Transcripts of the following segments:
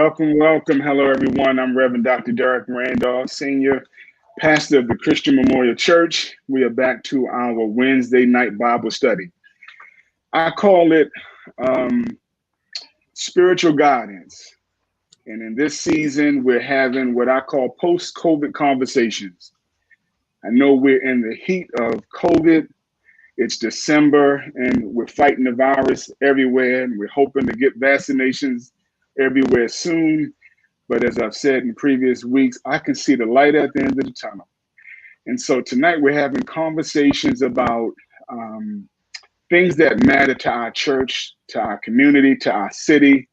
Welcome, welcome. Hello, everyone. I'm Reverend Dr. Derrick Randolph, Senior Pastor of the Christian Memorial Church. We are back to our Wednesday night Bible study. I call it spiritual guidance. And in this season, we're having what I call post-COVID conversations. I know we're in the heat of COVID. It's December, and we're fighting the virus everywhere, and we're hoping to get vaccinations everywhere soon. But as I've said in previous weeks, I can see the light at the end of the tunnel. And so tonight we're having conversations about things that matter to our church, to our community, to our city,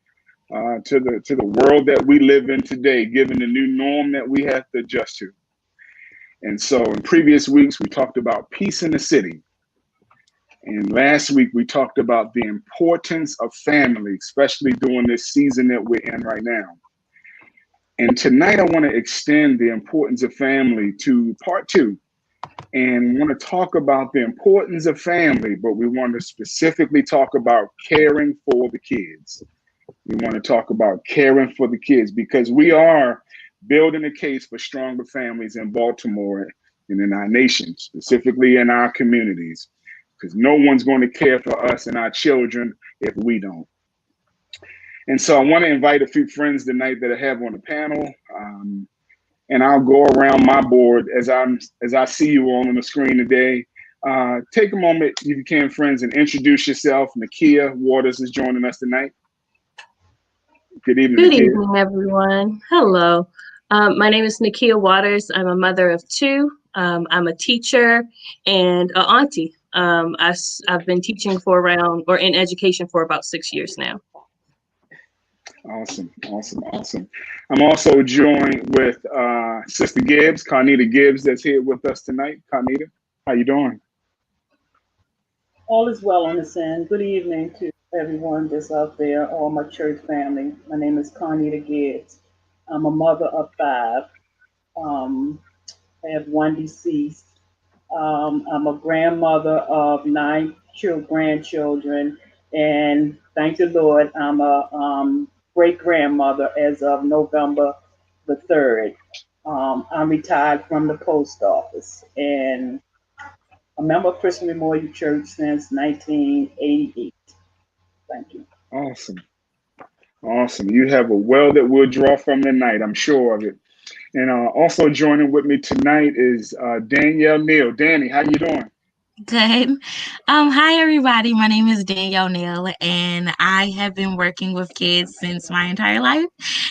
to the world that we live in today, given the new norm that we have to adjust to. And so in previous weeks, we talked about peace in the city. And last week, we talked about the importance of family, especially during this season that we're in right now. And tonight, I want to extend the importance of family to part two. And want to talk about the importance of family, but we want to specifically talk about caring for the kids. We want to talk about caring for the kids because we are building a case for stronger families in Baltimore and in our nation, specifically in our communities. Because no one's going to care for us and our children if we don't. And so I want to invite a few friends tonight that I have on the panel. And I'll go around my board as I see you all on the screen today. Take a moment, if you can, friends, and introduce yourself. Nakia Waters is joining us tonight. Good evening, Good Nakia. evening, everyone. Hello. My name is Nakia Waters. I'm a mother of two. I'm a teacher and an auntie. I've been teaching in education for about 6 years now. Awesome. I'm also joined with Sister Gibbs, Carnita Gibbs, that's here with us tonight. Carnita, how you doing? All is well on this end. Good evening to everyone that's out there, all my church family. My name is Connie Gibbs. I'm a mother of 5. I have 1 deceased. I'm a grandmother of 9 grandchildren, and thank the Lord, I'm a great-grandmother as of November the 3rd. I'm retired from the post office, and a member of Christian Memorial Church since 1988. Thank you. Awesome. You have a well that we'll draw from tonight, I'm sure of it. And also joining with me tonight is Danielle Neal. Danny, how you doing? Good. Hi, everybody. My name is Danielle Neal, and I have been working with kids since my entire life,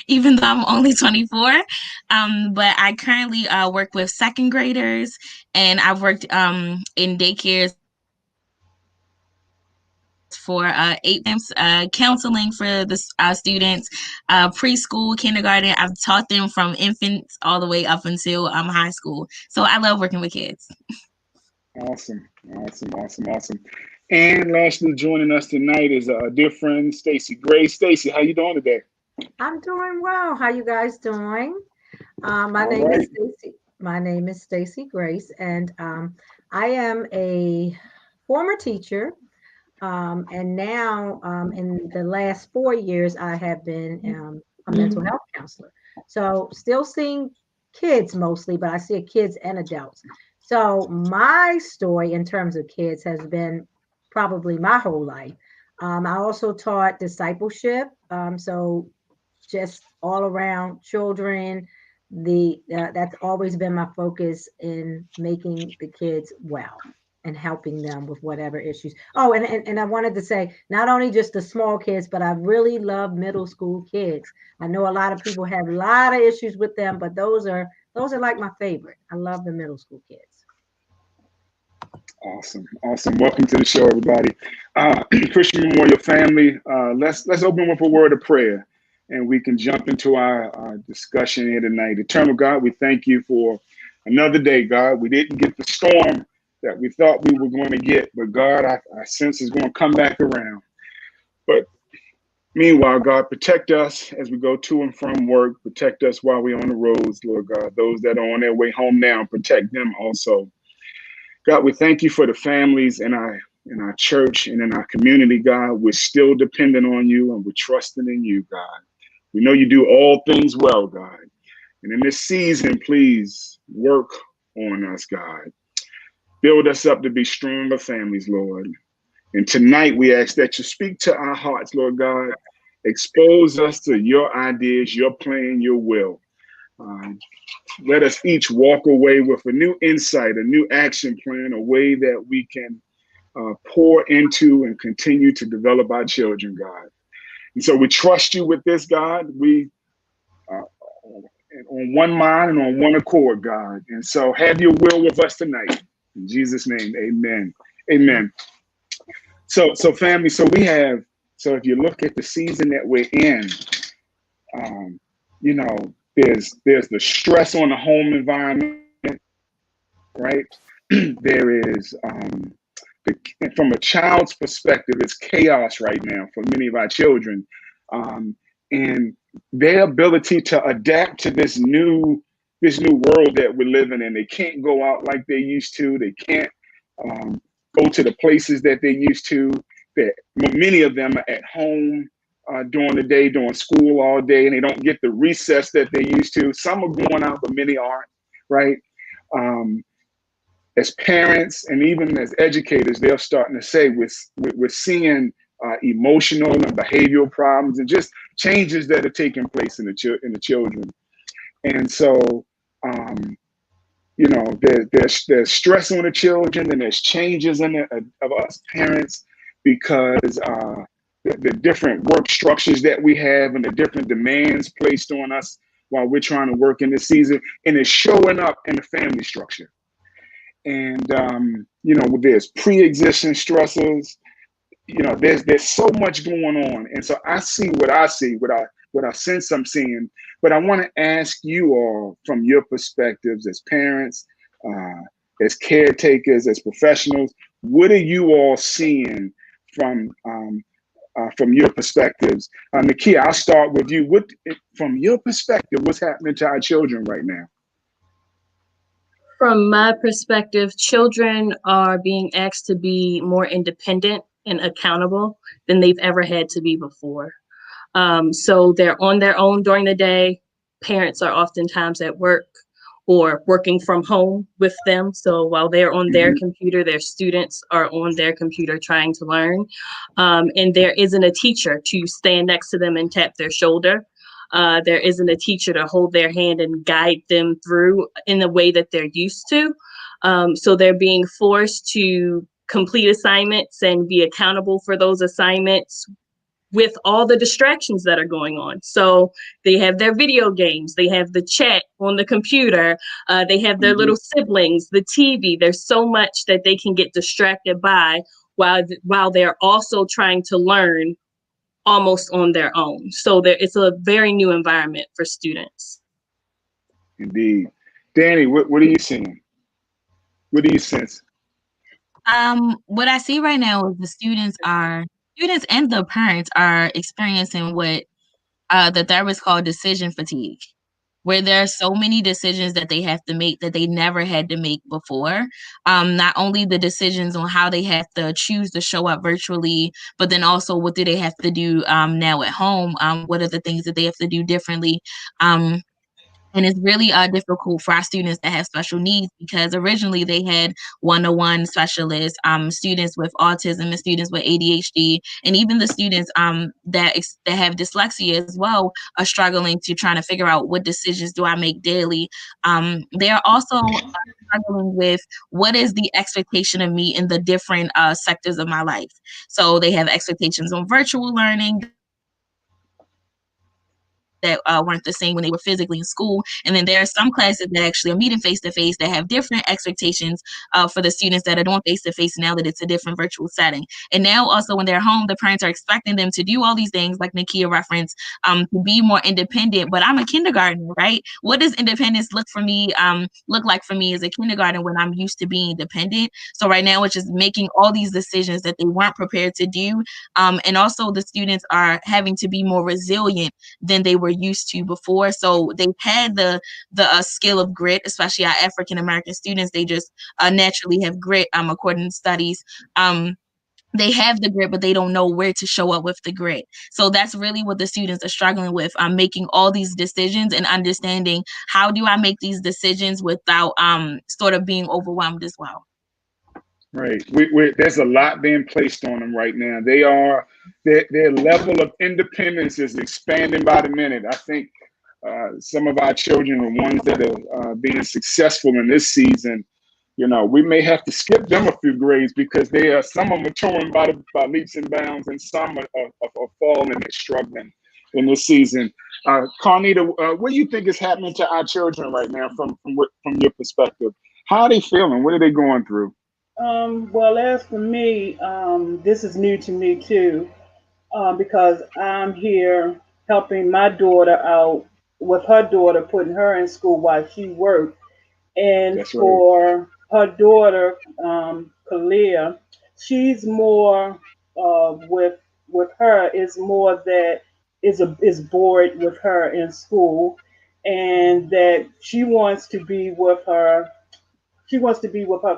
even though I'm only 24. But I currently work with second graders, and I've worked in daycares for 8 months, counseling for the students, preschool, kindergarten. I've taught them from infants all the way up until high school. So I love working with kids. Awesome. And lastly, joining us tonight is a dear friend, Stacey Grace. Stacey, how you doing today? I'm doing well. How you guys doing? My name is Stacey Grace, and I am a former teacher. And now, in the last 4 years, I have been a mental health counselor. So still seeing kids mostly, but I see kids and adults. So my story in terms of kids has been probably my whole life. I also taught discipleship. So just all around children, that's always been my focus in making the kids well and helping them with whatever issues. Oh, and I wanted to say, not only just the small kids, but I really love middle school kids. I know a lot of people have a lot of issues with them, but those are like my favorite. I love the middle school kids. Awesome. Welcome to the show, everybody. Christian Memorial family, let's open with a word of prayer, and we can jump into our discussion here tonight. Eternal God, we thank you for another day, God. We didn't get the storm that we thought we were going to get, but God, I sense is going to come back around. But meanwhile, God, protect us as we go to and from work. Protect us while we're on the roads, Lord God. Those that are on their way home now, protect them also. God, we thank you for the families in our church and in our community, God. We're still dependent on you, and we're trusting in you, God. We know you do all things well, God. And in this season, please work on us, God. Build us up to be stronger families, Lord. And tonight we ask that you speak to our hearts, Lord God. Expose us to your ideas, your plan, your will. Let us each walk away with a new insight, a new action plan, a way that we can pour into and continue to develop our children, God. And so we trust you with this, God. We are on one mind and on one accord, God. And so have your will with us tonight. In Jesus' name, amen. Amen. So family, so if you look at the season that we're in, there's the stress on the home environment, right? There is, from a child's perspective, it's chaos right now for many of our children. And their ability to adapt to this new world that we're living in, they can't go out like they used to. They can't go to the places that they used to. That many of them are at home during the day, doing school all day, and they don't get the recess that they used to. Some are going out, but many aren't, right? As parents and even as educators, they're starting to say we're seeing emotional and behavioral problems and just changes that are taking place in the children. And so, there's stress on the children, and there's changes of us parents because the different work structures that we have and the different demands placed on us while we're trying to work in this season, and it's showing up in the family structure. And there's pre-existing stressors. There's so much going on, and so I see what I sense I'm seeing. But I want to ask you all, from your perspectives as parents, as caretakers, as professionals, what are you all seeing from your perspectives? Nakia, I'll start with you. From your perspective, what's happening to our children right now? From my perspective, children are being asked to be more independent and accountable than they've ever had to be before. So they're on their own during the day. Parents are oftentimes at work or working from home with them. So while they're on their computer, their students are on their computer trying to learn. And there isn't a teacher to stand next to them and tap their shoulder. There isn't a teacher to hold their hand and guide them through in the way that they're used to. So they're being forced to complete assignments and be accountable for those assignments with all the distractions that are going on. So they have their video games, they have the chat on the computer, they have their little siblings, the TV. There's so much that they can get distracted by while they're also trying to learn almost on their own. So it's a very new environment for students. Indeed. Danny, what are you seeing? What do you sense? What I see right now is the students and the parents are experiencing what the therapists call decision fatigue, where there are so many decisions that they have to make that they never had to make before. Not only the decisions on how they have to choose to show up virtually, but then also what do they have to do now at home? What are the things that they have to do differently? And it's really difficult for our students that have special needs, because originally they had one-on-one specialists, students with autism and students with ADHD, and even the students that have dyslexia as well are struggling to trying to figure out what decisions do I make daily. They are also struggling with what is the expectation of me in the different sectors of my life. So they have expectations on virtual learning that weren't the same when they were physically in school. And then there are some classes that actually are meeting face-to-face that have different expectations for the students that are doing face-to-face now that it's a different virtual setting. And now also when they're home, the parents are expecting them to do all these things, like Nakia referenced, to be more independent. But I'm a kindergartner, right? What does independence look like for me as a kindergarten when I'm used to being dependent? So right now it's just making all these decisions that they weren't prepared to do. And also the students are having to be more resilient than they were used to before. So they've had the skill of grit, especially our African American students. They just naturally have grit, according to studies. they have the grit, but they don't know where to show up with the grit. So that's really what the students are struggling with. Making all these decisions and understanding, how do I make these decisions without sort of being overwhelmed as well. Right. There's a lot being placed on them right now. Their level of independence is expanding by the minute. I think some of our children are ones that are being successful in this season. You know, we may have to skip them a few grades because some are maturing by leaps and bounds, and some are falling and struggling in this season. Carnita, what do you think is happening to our children right now from your perspective? How are they feeling? What are they going through? Well, as for me, this is new to me too, because I'm here helping my daughter out with her daughter, putting her in school while she worked. And That's right. for her daughter, Kalia, she's more with her is more that is bored with her in school, and that she wants to be with her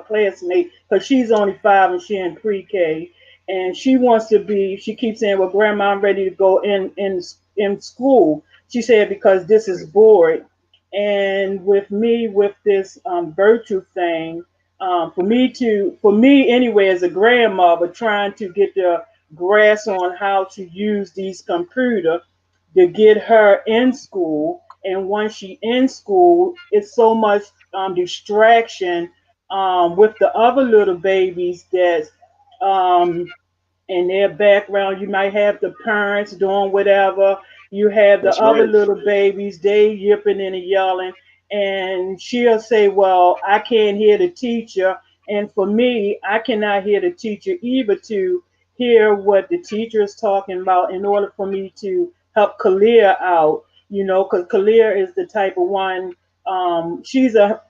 classmate because she's only 5 and she's in pre-K, and she keeps saying, well, Grandma, I'm ready to go in school. She said, because this is bored. And with me, with this virtue thing, for me anyway, as a grandmother, trying to get the grasp on how to use these computers to get her in school. And once she in school, it's so much distraction with the other little babies that's in their background. You might have the parents doing whatever. You have the That's other right. little babies, they yipping and yelling. And she'll say, well, I can't hear the teacher. And for me, I cannot hear the teacher either to hear what the teacher is talking about in order for me to help Kalia out, because Kalia is the type of one, she's a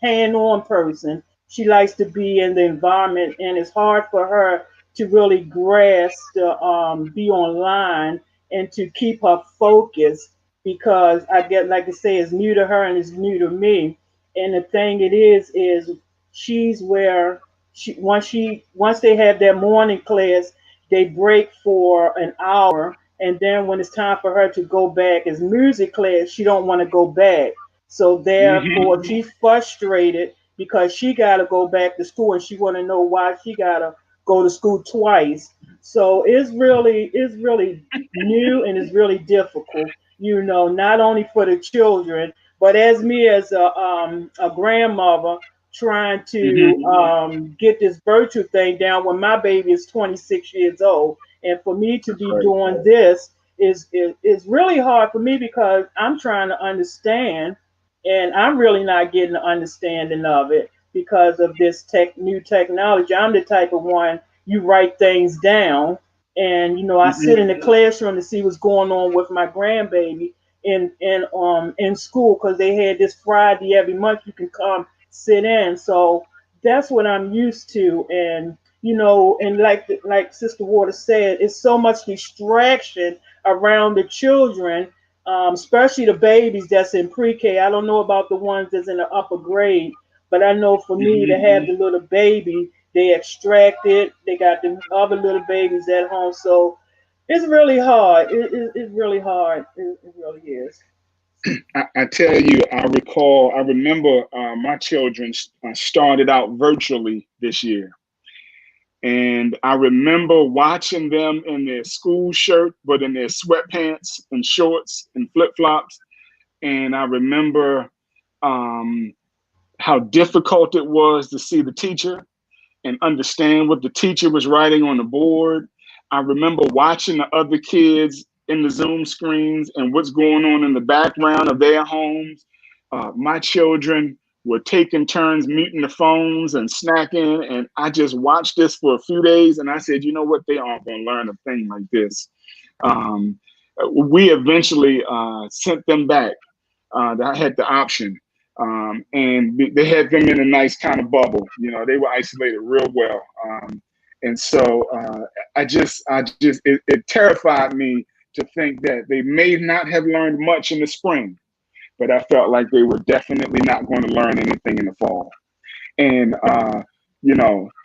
hand-on person. She likes to be in the environment, and it's hard for her to really grasp the be online and to keep her focused, because I get, like I say, it's new to her and it's new to me. And the thing it is she's where once they have their morning class, they break for an hour, and then when it's time for her to go back as music class, she don't want to go back. So therefore, she's frustrated because she got to go back to school, and she want to know why she got to go to school twice. So it's really new, and it's really difficult, not only for the children, but as me as a grandmother trying to get this virtue thing down when my baby is 26 years old. And for me to be doing this is really hard for me because I'm trying to understand, and I'm really not getting the understanding of it because of this new technology. I'm the type of one, you write things down, and I sit in the classroom to see what's going on with my grandbaby in school, because they had this Friday every month you can come sit in. So that's what I'm used to. And and like Sister Waters said, it's so much distraction around the children, especially the babies that's in pre-K. I don't know about the ones that's in the upper grade, but I know for me to have the little baby, they extracted, they got the other little babies at home. So it's really hard. It's really hard. It really is. I tell you, I remember my children started out virtually this year. And I remember watching them in their school shirt, but in their sweatpants and shorts and flip-flops. And I remember how difficult it was to see the teacher and understand what the teacher was writing on the board. I remember watching the other kids in the Zoom screens and what's going on in the background of their homes. My children were taking turns muting the phones and snacking. And I just watched this for a few days, and I said, you know what? They aren't going to learn a thing like this. We eventually sent them back. I had the option. And they had them in a nice kind of bubble. They were isolated real well. And so it terrified me to think that they may not have learned much in the spring, but I felt like they were definitely not going to learn anything in the fall. And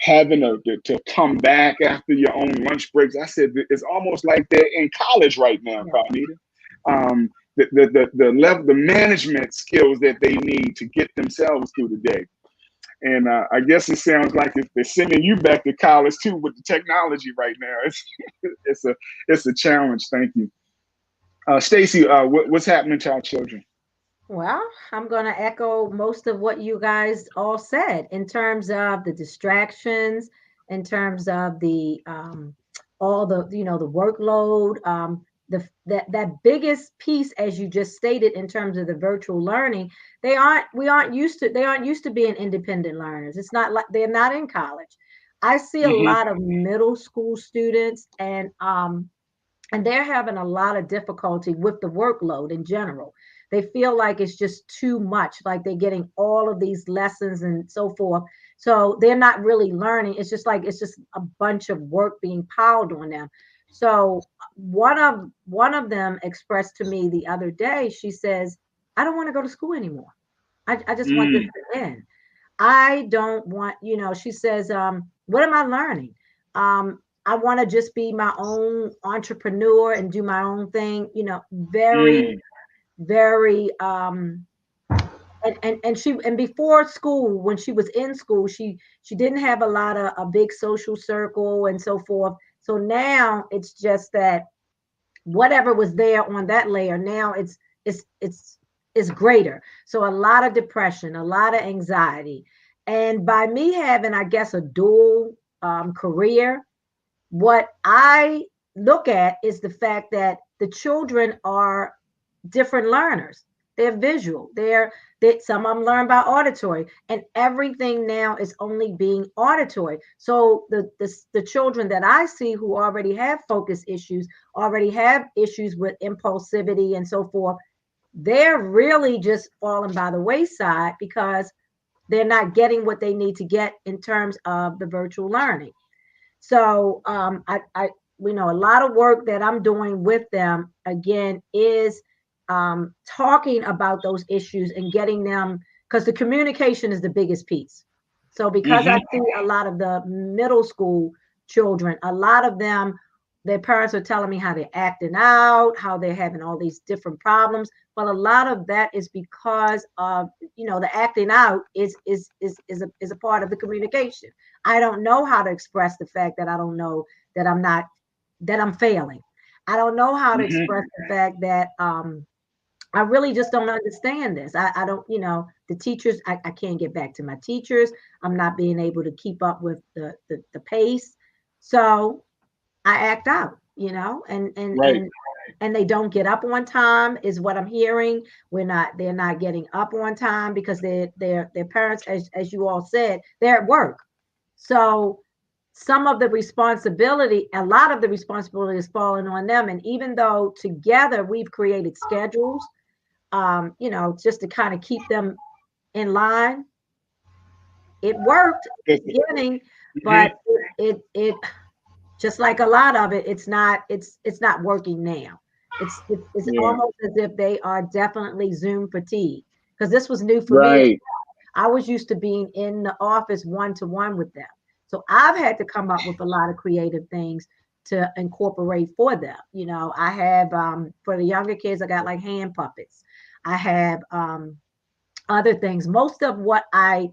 having to come back after your own lunch breaks. I said it's almost like they're in college right now, Carnita. The level, the management skills that they need to get themselves through the day. And I guess it sounds like they're sending you back to college too with the technology right now. It's a challenge. Thank you, Stacey. What's happening to our children? Well, I'm going to echo most of what you guys all said in terms of the distractions, in terms of the all the the workload, that biggest piece, as you just stated, in terms of the virtual learning. They aren't used to being independent learners. It's not like they're not in college. I see a lot of middle school students, and they're having a lot of difficulty with the workload in general. They feel like it's just too much, like they're getting all of these lessons and so forth. So they're not really learning. It's just a bunch of work being piled on them. So one of them expressed to me the other day, she says, I don't want to go to school anymore. I just want this to end. I don't want, she says, what am I learning? I want to just be my own entrepreneur and do my own thing, very and before school, when she was in school, she didn't have a big social circle and so forth. So now it's just that whatever was there on that layer, now it's greater. So a lot of depression, a lot of anxiety. And by me having, I guess, a dual career, what I look at is the fact that the children are different learners. They're visual. Some of them learn by auditory, and everything now is only being auditory. So the children that I see who already have focus issues, already have issues with impulsivity and so forth, they're really just falling by the wayside because they're not getting what they need to get in terms of the virtual learning. So a lot of work that I'm doing with them again is talking about those issues and getting them, because the communication is the biggest piece. So because I see a lot of the middle school children, a lot of them, their parents are telling me how they're acting out, how they're having all these different problems. But a lot of that is because of, the acting out is a part of the communication. I don't know how to express the fact that I don't know that I'm failing. I don't know how to express the fact that I really just don't understand this. I don't, the teachers, I can't get back to my teachers. I'm not being able to keep up with the pace. So I act out, and they don't get up on time is what I'm hearing. They're not getting up on time because their parents, as you all said, they're at work. So a lot of the responsibility is falling on them. And even though together we've created schedules, just to kind of keep them in line, it worked at the beginning, but it just like a lot of it, it's not working now. It's almost as if they are definitely Zoom fatigue, because this was new for me. I was used to being in the office one-to-one with them. So I've had to come up with a lot of creative things to incorporate for them. I have, for the younger kids, I got like hand puppets. I have other things. Most of what I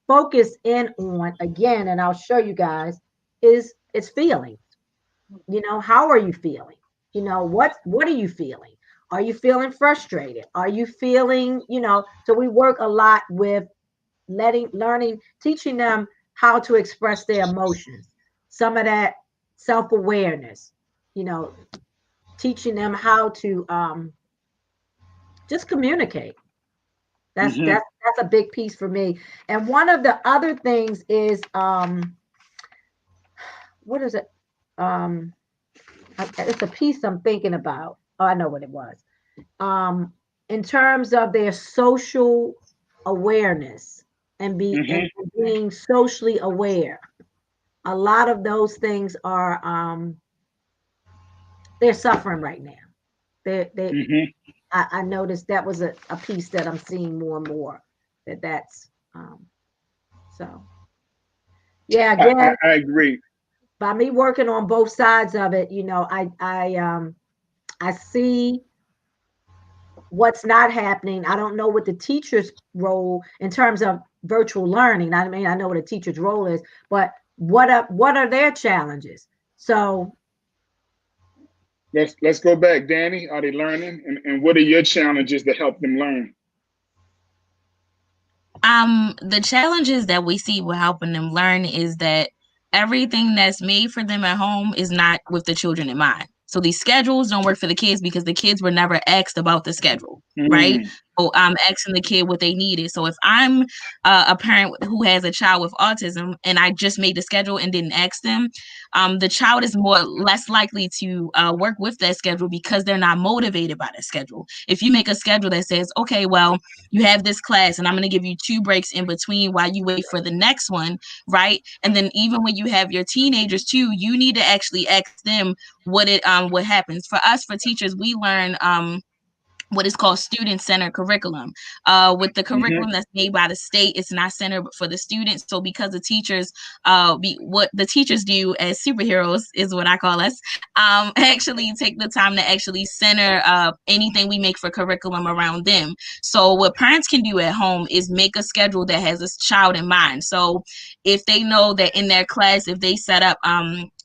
focus in on, again, and I'll show you guys, is feeling. How are you feeling? What are you feeling? Are you feeling frustrated? Are you feeling, so we work a lot with teaching them how to express their emotions. Some of that self-awareness, teaching them how to just communicate. That's a big piece for me. And one of the other things is what is it? It's a piece I'm thinking about. Oh, I know what it was. In terms of their social awareness and being socially aware, a lot of those things are they're suffering right now. I noticed that was a piece that I'm seeing more and more. That's so. Yeah, again, I agree. by me working on both sides of it, I see what's not happening. I don't know what the teacher's role in terms of virtual learning. I mean, I know what a teacher's role is, but what are their challenges? So Let's go back, Danny. Are they learning, and what are your challenges to help them learn? The challenges that we see with helping them learn is that everything that's made for them at home is not with the children in mind. So these schedules don't work for the kids because the kids were never asked about the schedule, right? So I'm asking the kid what they needed. So if I'm a parent who has a child with autism and I just made the schedule and didn't ask them, the child is less likely to work with that schedule because they're not motivated by that schedule. If you make a schedule that says, okay, well, you have this class and I'm going to give you 2 breaks in between while you wait for the next one, right? And then even when you have your teenagers too, you need to actually ask them what happens. For us, for teachers, we learn what is called student-centered curriculum. With the curriculum that's made by the state, it's not centered for the students. So because the teachers, what the teachers do as superheroes is what I call us, actually take the time to actually center anything we make for curriculum around them. So what parents can do at home is make a schedule that has a child in mind. So if they know that in their class, if they set up,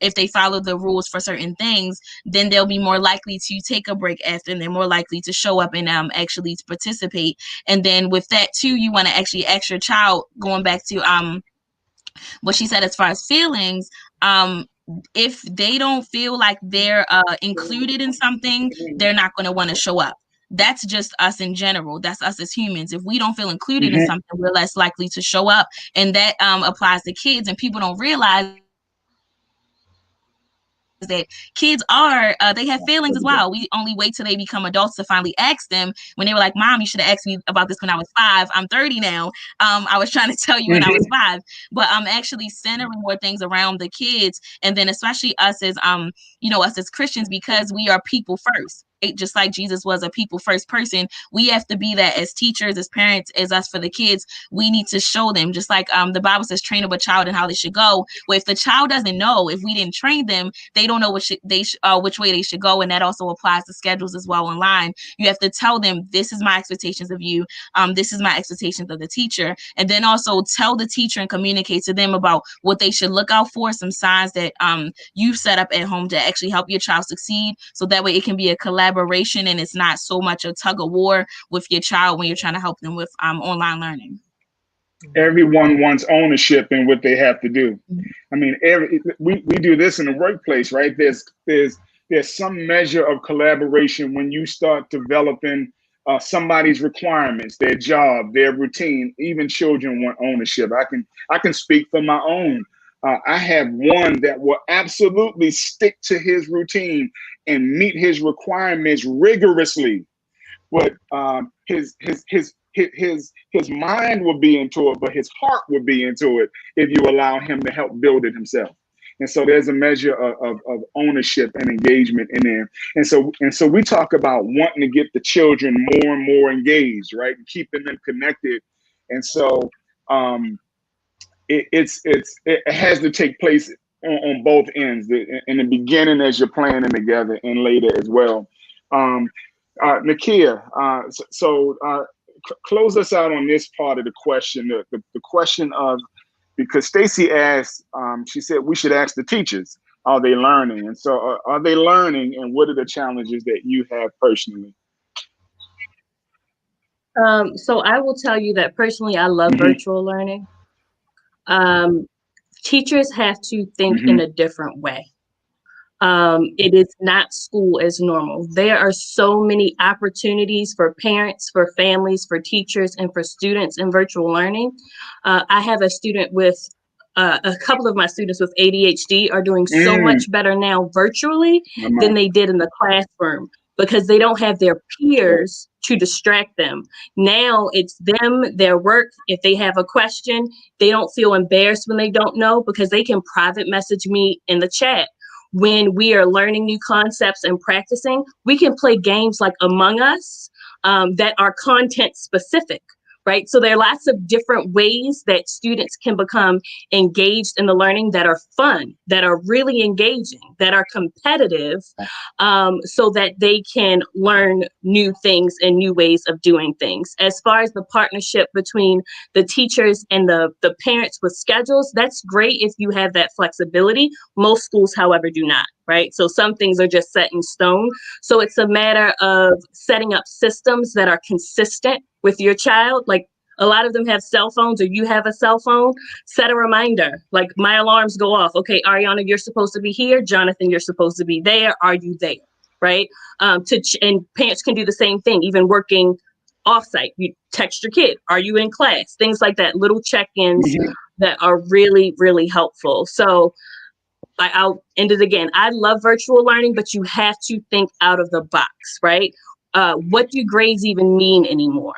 if they follow the rules for certain things, then they'll be more likely to take a break after, and they're more likely to show up and actually to participate. And then with that too, you want to actually ask your child, going back to what she said as far as feelings, if they don't feel like they're included in something, they're not going to want to show up. That's just us in general. That's us as humans. If we don't feel included in something, we're less likely to show up. And that applies to kids, and people don't realize that kids are they have feelings as well. We only wait till they become adults to finally ask them. When they were like, Mom, you should have asked me about this when I was 5. I'm 30 now. I was trying to tell you when I was 5. But I'm actually centering more things around the kids, and then especially us as us as Christians, because we are people first. Just like Jesus was a people first person, we have to be that as teachers, as parents, as us for the kids. We need to show them, just like the Bible says, train up a child in how they should go. Well, if the child doesn't know, if we didn't train them, they don't know which way they should go. And that also applies to schedules as well online. You have to tell them, this is my expectations of you. This is my expectations of the teacher. And then also tell the teacher and communicate to them about what they should look out for, some signs that you've set up at home to actually help your child succeed. So that way it can be a collaboration and it's not so much a tug of war with your child when you're trying to help them with online learning. Everyone wants ownership in what they have to do. I mean, we do this in the workplace, right? There's some measure of collaboration when you start developing somebody's requirements, their job, their routine. Even children want ownership. I can speak for my own. I have one that will absolutely stick to his routine and meet his requirements rigorously. But his mind will be into it, but his heart will be into it if you allow him to help build it himself. And so there's a measure of ownership and engagement in there. And so we talk about wanting to get the children more and more engaged, right? And keeping them connected. And so it has to take place on both ends, in the beginning as you're planning together, and later as well. Nakia, close us out on this part of the question, the question of, because Stacey asked, she said we should ask the teachers, are they learning? And so are they learning, and what are the challenges that you have personally? So I will tell you that personally, I love virtual learning. Teachers have to think in a different way. It is not school as normal. There are so many opportunities for parents, for families, for teachers, and for students in virtual learning. I have a student with a couple of my students with ADHD are doing so much better now virtually than they did in the classroom, because they don't have their peers to distract them. Now it's them, their work. If they have a question, they don't feel embarrassed when they don't know, because they can private message me in the chat. When we are learning new concepts and practicing, we can play games like Among Us that are content specific, right? So there are lots of different ways that students can become engaged in the learning that are fun, that are really engaging, that are competitive, so that they can learn new things and new ways of doing things. As far as the partnership between the teachers and the parents with schedules, that's great if you have that flexibility. Most schools, however, do not, right? So some things are just set in stone. So it's a matter of setting up systems that are consistent with your child. Like a lot of them have cell phones, or you have a cell phone. Set a reminder, like my alarms go off. Okay, Ariana, you're supposed to be here. Jonathan, you're supposed to be there. Are you there? Right? And parents can do the same thing, even working offsite. You text your kid, are you in class? Things like that, little check-ins that are really, really helpful. So I'll end it again. I love virtual learning, but you have to think out of the box, right? What do grades even mean anymore?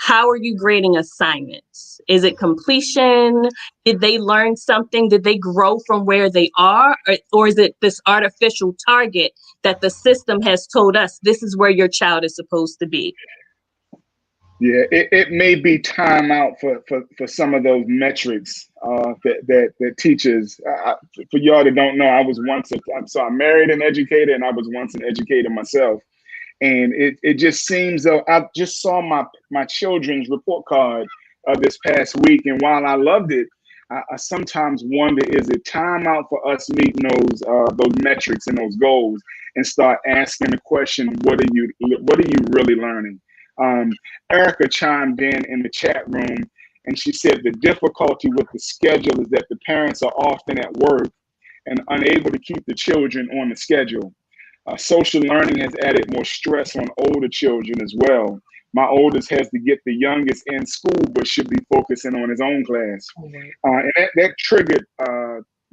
How are you grading assignments? Is it completion? Did they learn something? Did they grow from where they are? Or is it this artificial target that the system has told us this is where your child is supposed to be? Yeah, it may be time out for some of those metrics that teachers. For y'all that don't know, I'm married and educated, and I was once an educator myself. And it just seems though I just saw my children's report card this past week, and while I loved it, I sometimes wonder, is it time out for us meeting those metrics and those goals, and start asking the question, what are you really learning? Erica chimed in the chat room, and she said the difficulty with the schedule is that the parents are often at work and unable to keep the children on the schedule. Social learning has added more stress on older children as well. My oldest has to get the youngest in school, but should be focusing on his own class. And that triggered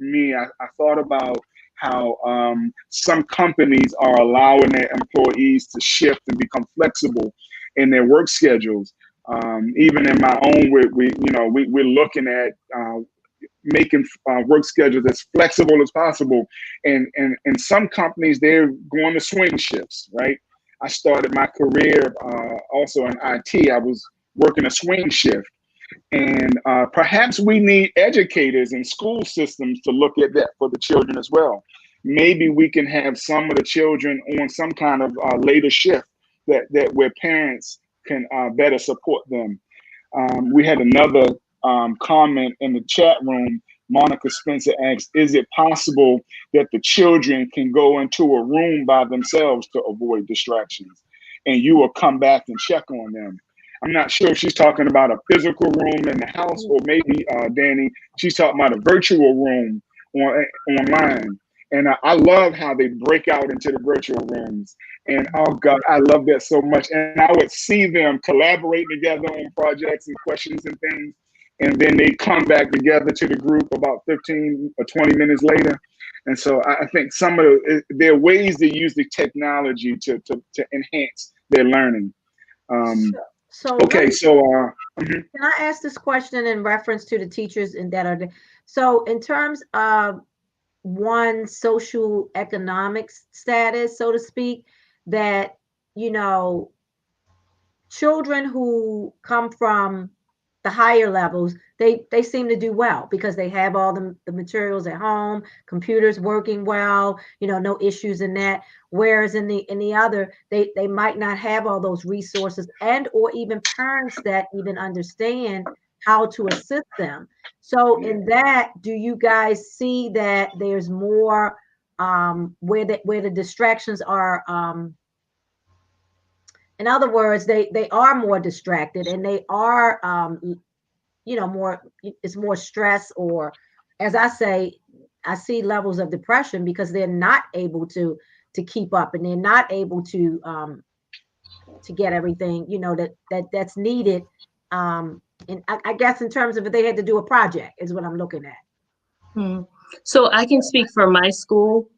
me. I thought about how some companies are allowing their employees to shift and become flexible in their work schedules. Even in my own, we're looking at making work schedules as flexible as possible. And some companies, they're going to swing shifts, right? I started my career also in IT. I was working a swing shift. And perhaps we need educators and school systems to look at that for the children as well. Maybe we can have some of the children on some kind of later shift that where parents can better support them. We had another comment in the chat room. Monica Spencer asks, is it possible that the children can go into a room by themselves to avoid distractions, and you will come back and check on them? I'm not sure if she's talking about a physical room in the house, or maybe, Danny, she's talking about a virtual room online. And I love how they break out into the virtual rooms. And oh God, I love that so much. And I would see them collaborate together on projects and questions and things. And then they come back together to the group about 15 or 20 minutes later. And so I think there are ways to use the technology to enhance their learning. Okay, so can I ask this question in reference to the teachers and that are so in terms of one social economic status, so to speak, that children who come from the higher levels, they seem to do well because they have all the materials at home, computers working well, no issues in that. Whereas in the other, they might not have all those resources and or even parents that even understand how to assist them. So in that, do you guys see that there's more where the distractions are? In other words, they are more distracted and they are more, it's more stress, or as I say, I see levels of depression because they're not able to keep up, and they're not able to get everything that's needed. And I guess in terms of if they had to do a project is what I'm looking at. So I can speak for my school.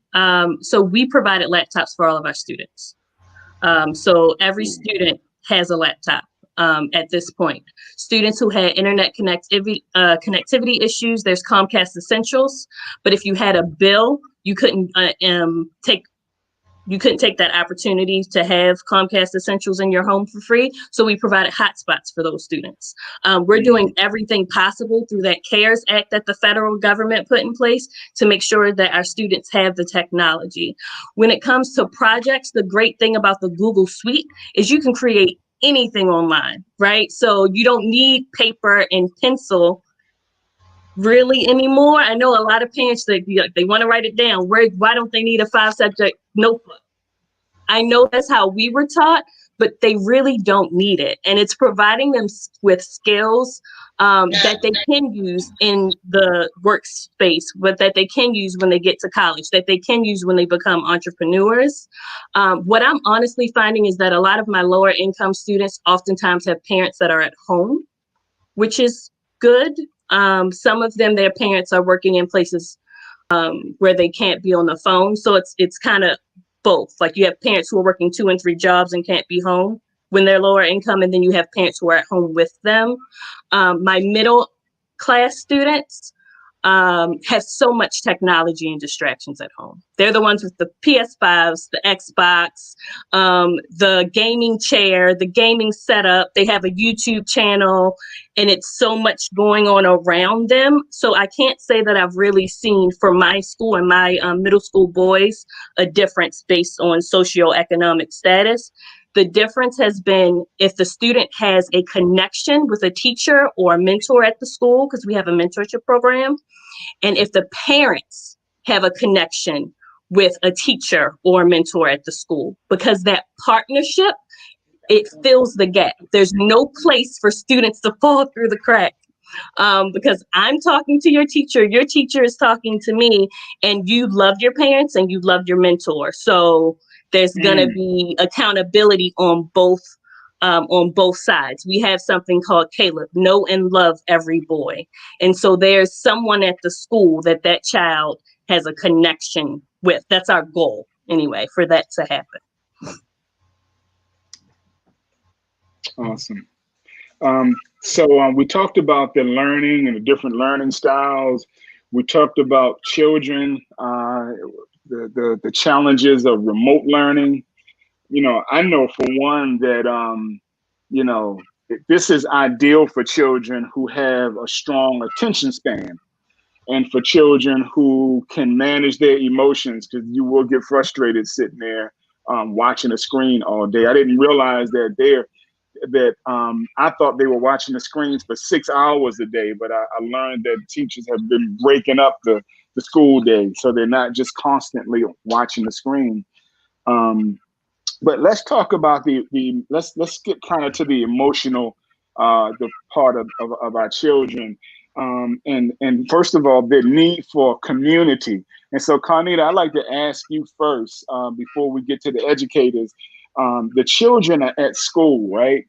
So we provided laptops for all of our students. So every student has a laptop at this point. Students who had internet connectivity issues, there's Comcast Essentials. But if you had a bill, you couldn't take you couldn't take that opportunity to have Comcast Essentials in your home for free. So we provided hotspots for those students. We're doing everything possible through that CARES Act that the federal government put in place to make sure that our students have the technology. When it comes to projects, the great thing about the Google Suite is you can create anything online, right? So you don't need paper and pencil really anymore. I know a lot of parents that they want to write it down. Why don't they need a 5-subject notebook? I know that's how we were taught, but they really don't need it. And it's providing them with skills that they can use in the workspace, but that they can use when they get to college, that they can use when they become entrepreneurs. What I'm honestly finding is that a lot of my lower income students oftentimes have parents that are at home, which is good. Some of them, their parents are working in places where they can't be on the phone. So it's kind of both. Like you have parents who are working 2 and 3 jobs and can't be home when they're lower income. And then you have parents who are at home with them. My middle class students have so much technology and distractions at home. They're the ones with the PS5s, the Xbox, the gaming chair, the gaming setup. They have a YouTube channel, and it's so much going on around them. So I can't say that I've really seen for my school and my middle school boys a difference based on socioeconomic status. The difference has been if the student has a connection with a teacher or a mentor at the school, because we have a mentorship program, and if the parents have a connection with a teacher or a mentor at the school, because that partnership, it fills the gap. There's no place for students to fall through the cracks. Because I'm talking to your teacher is talking to me, and you loved your parents and you loved your mentor. So there's gonna be accountability on both sides. We have something called Caleb, know and love every boy. And so there's someone at the school that child has a connection with. That's our goal anyway, for that to happen. Awesome. So we talked about the learning and the different learning styles. We talked about children, the challenges of remote learning. You know, I know for one that, you know, this is ideal for children who have a strong attention span and for children who can manage their emotions, because you will get frustrated sitting there watching a screen all day. I didn't realize that I thought they were watching the screens for 6 hours a day, but I learned that teachers have been breaking up the school day, so they're not just constantly watching the screen. But let's talk about let's get kind of to the emotional, the part of our children. And first of all, the need for community. And so, Carnita, I'd like to ask you first, before we get to the educators. The children are at school, right?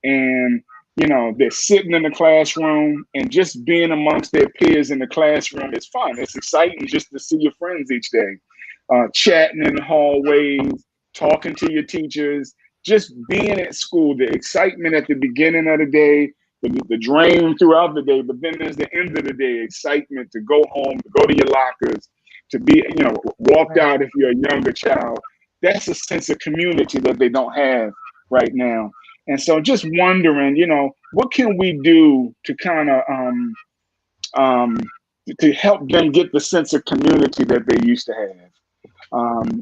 And, you know, they're sitting in the classroom, and just being amongst their peers in the classroom is fun. It's exciting just to see your friends each day, chatting in the hallways, talking to your teachers, just being at school, the excitement at the beginning of the day, the drain throughout the day, but then there's the end of the day, excitement to go home, to go to your lockers, to be, you know, walked out if you're a younger child. That's a sense of community that they don't have right now. And so just wondering, you know, what can we do to kind of to help them get the sense of community that they used to have?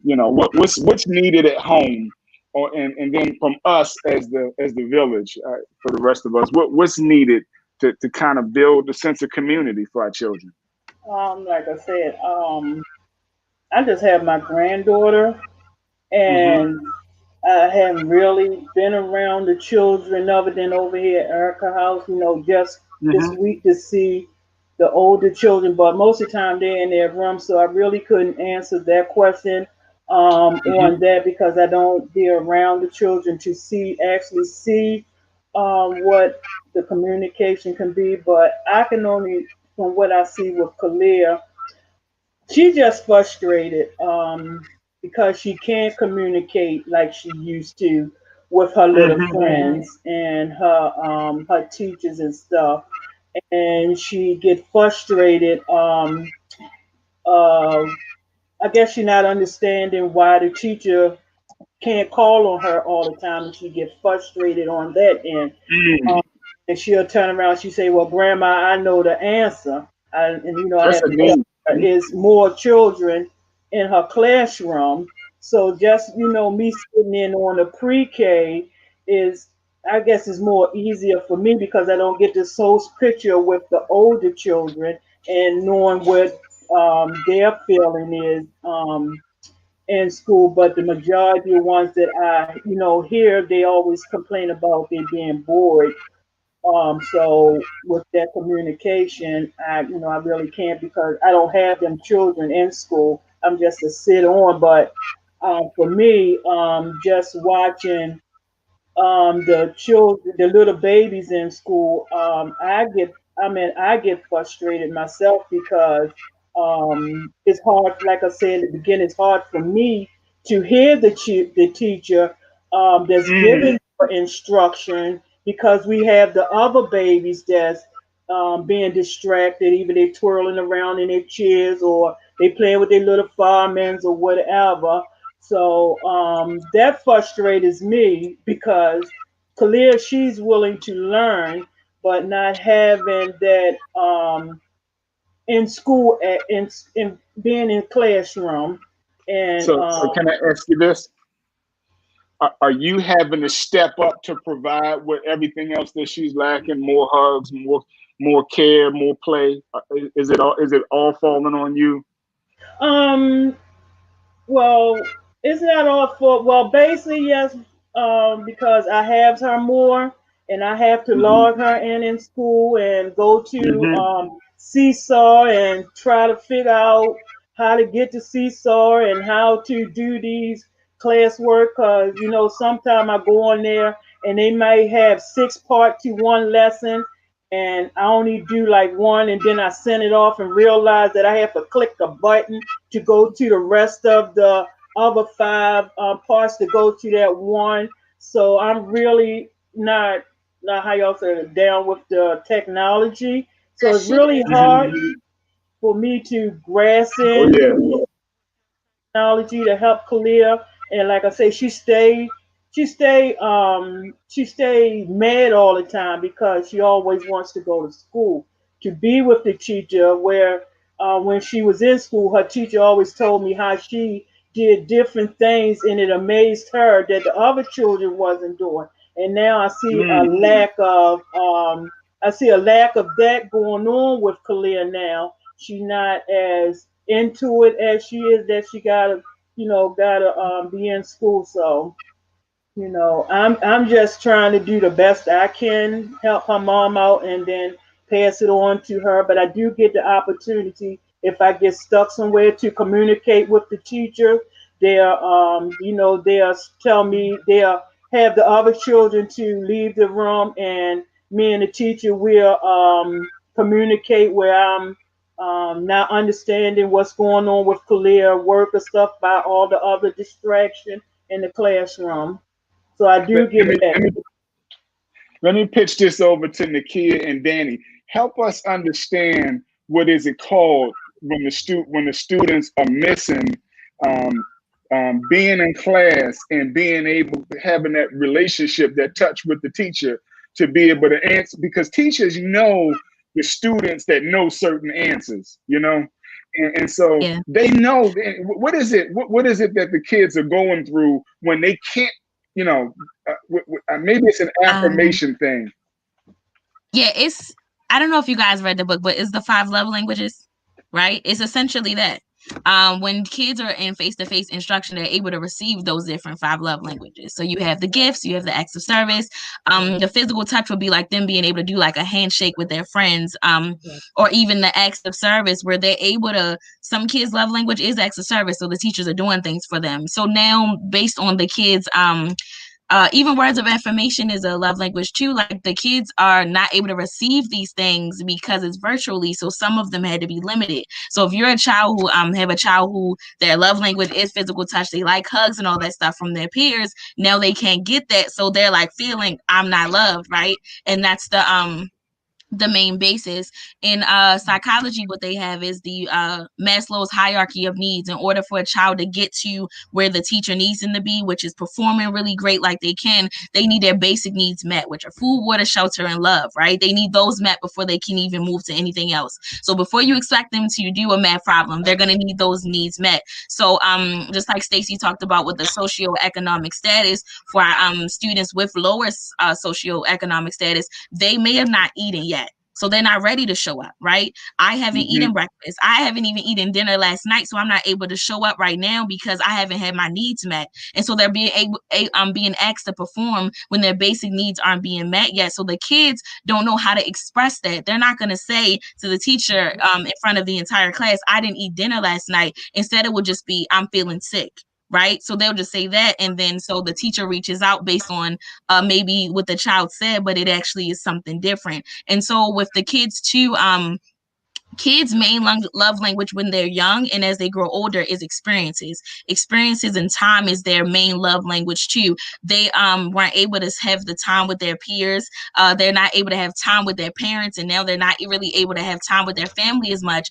You know, what's needed at home, and then from us as the village, for the rest of us, what's needed to kind of build the sense of community for our children? Like I said, I just have my granddaughter, and I haven't really been around the children other than over here at Erica House, you know, just this week to see the older children, but most of the time they're in their room, so I really couldn't answer that question on that, because I don't be around the children to actually see what the communication can be. But I can only, from what I see with Kalia, she's just frustrated because she can't communicate like she used to with her little friends and her teachers and stuff, and she get frustrated I guess she's not understanding why the teacher can't call on her all the time, and she gets frustrated on that end. Mm, And she'll turn around. She say, "Well, Grandma, I know the answer." And I that's have a to tell name. her is more children in her classroom. So just me sitting in on the pre-K is, I guess, is more easier for me because I don't get this whole picture with the older children and knowing what their feeling is. In school, but the majority of ones that I, hear, they always complain about they being bored. So with that communication, I really can't because I don't have them children in school. I'm just a sit on, but for me, just watching the children, the little babies in school, I get frustrated myself because it's hard, like I said at the beginning, it's hard for me to hear the teacher that's Mm, giving instruction because we have the other babies that's being distracted, either they twirling around in their chairs or they playing with their little firemen or whatever. So that frustrates me because Kalia, she's willing to learn, but not having that in school, in being in classroom. And so can I ask you this? Are you having to step up to provide what everything else that she's lacking? More hugs, more care, more play. Is it all falling on you? um, well, it's not all for, well, basically, yes, because I have her more and I have to Hmm. log her in school and go to Hmm. Seesaw and try to figure out how to get to Seesaw and how to do these classwork. Because, sometimes I go on there and they might have 6 part to one lesson and I only do like one and then I send it off and realize that I have to click a button to go to the rest of the other 5 parts to go to that one. So I'm really not how y'all say it, down with the technology. So it's really hard Hmm. for me to grasp Oh in yeah. technology to help Kalia. And like I say, she stay mad all the time because she always wants to go to school to be with the teacher. Where when she was in school, her teacher always told me how she did different things, and it amazed her that the other children wasn't doing. And now Mm. I see a lack of that going on with Kalia now. She's not as into it as she is that she gotta be in school. So I'm just trying to do the best I can, help her mom out, and then pass it on to her. But I do get the opportunity if I get stuck somewhere to communicate with the teacher. They'll tell me they'll have the other children to leave the room, and me and the teacher will communicate where I'm not understanding what's going on with career work or stuff by all the other distraction in the classroom. So I Let, do let get me that. let me let me pitch this over to Nakia and Danny. Help us understand what is it called when the students are missing um, being in class and being able to having that relationship, that touch with the teacher to be able to answer because teachers know the students that know certain answers, and so Yeah. they know what is it what is it that the kids are going through when they can't, you know maybe it's an Um, affirmation thing. yeah, I don't know if you guys read the book, but it's the 5 love languages, right? It's essentially that. When kids are in face-to-face instruction, they're able to receive those different 5 love languages. So you have the gifts, you have the acts of service. The physical touch would be like them being able to do like a handshake with their friends, or even the acts of service where they're able to. Some kids' love language is acts of service, so the teachers are doing things for them. So now, based on the kids, even words of affirmation is a love language too. Like the kids are not able to receive these things because it's virtually. So some of them had to be limited. So if you're a child who have a child who their love language is physical touch, they like hugs and all that stuff from their peers. Now they can't get that, so they're like feeling I'm not loved, right? And that's the main basis. In psychology, what they have is the Maslow's hierarchy of needs. In order for a child to get to where the teacher needs them to be, which is performing really great like they can, they need their basic needs met, which are food, water, shelter, and love, right? They need those met before they can even move to anything else. So before you expect them to do a math problem, they're going to need those needs met. So just like Stacey talked about with the socioeconomic status, for our students with lower socioeconomic status, they may have not eaten yet. So they're not ready to show up, right? I haven't eaten breakfast. I haven't even eaten dinner last night. So I'm not able to show up right now because I haven't had my needs met. And so they're being asked to perform when their basic needs aren't being met yet. So the kids don't know how to express that. They're not going to say to the teacher in front of the entire class, I didn't eat dinner last night. Instead, it would just be, I'm feeling sick. Right. So they'll just say that. And then so the teacher reaches out based on maybe what the child said, but it actually is something different. And so with the kids too, kids' main love language when they're young and as they grow older is experiences. Experiences and time is their main love language too. They weren't able to have the time with their peers. They're not able to have time with their parents. And now they're not really able to have time with their family as much.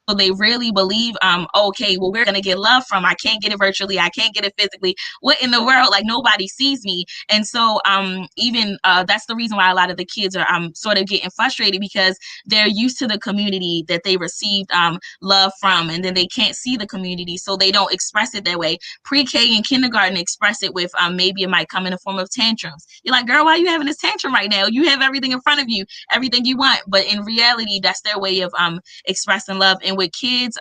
So they really believe, okay, well, we're going to get love from, I can't get it virtually, I can't get it physically. What in the world? Like, nobody sees me. And so even that's the reason why a lot of the kids are sort of getting frustrated, because they're used to the community that they received love from, and then they can't see the community, so they don't express it that way. Pre-K and kindergarten express it with maybe it might come in the form of tantrums. You're like, girl, why are you having this tantrum right now? You have everything in front of you, everything you want. But in reality, that's their way of expressing love. And with kids,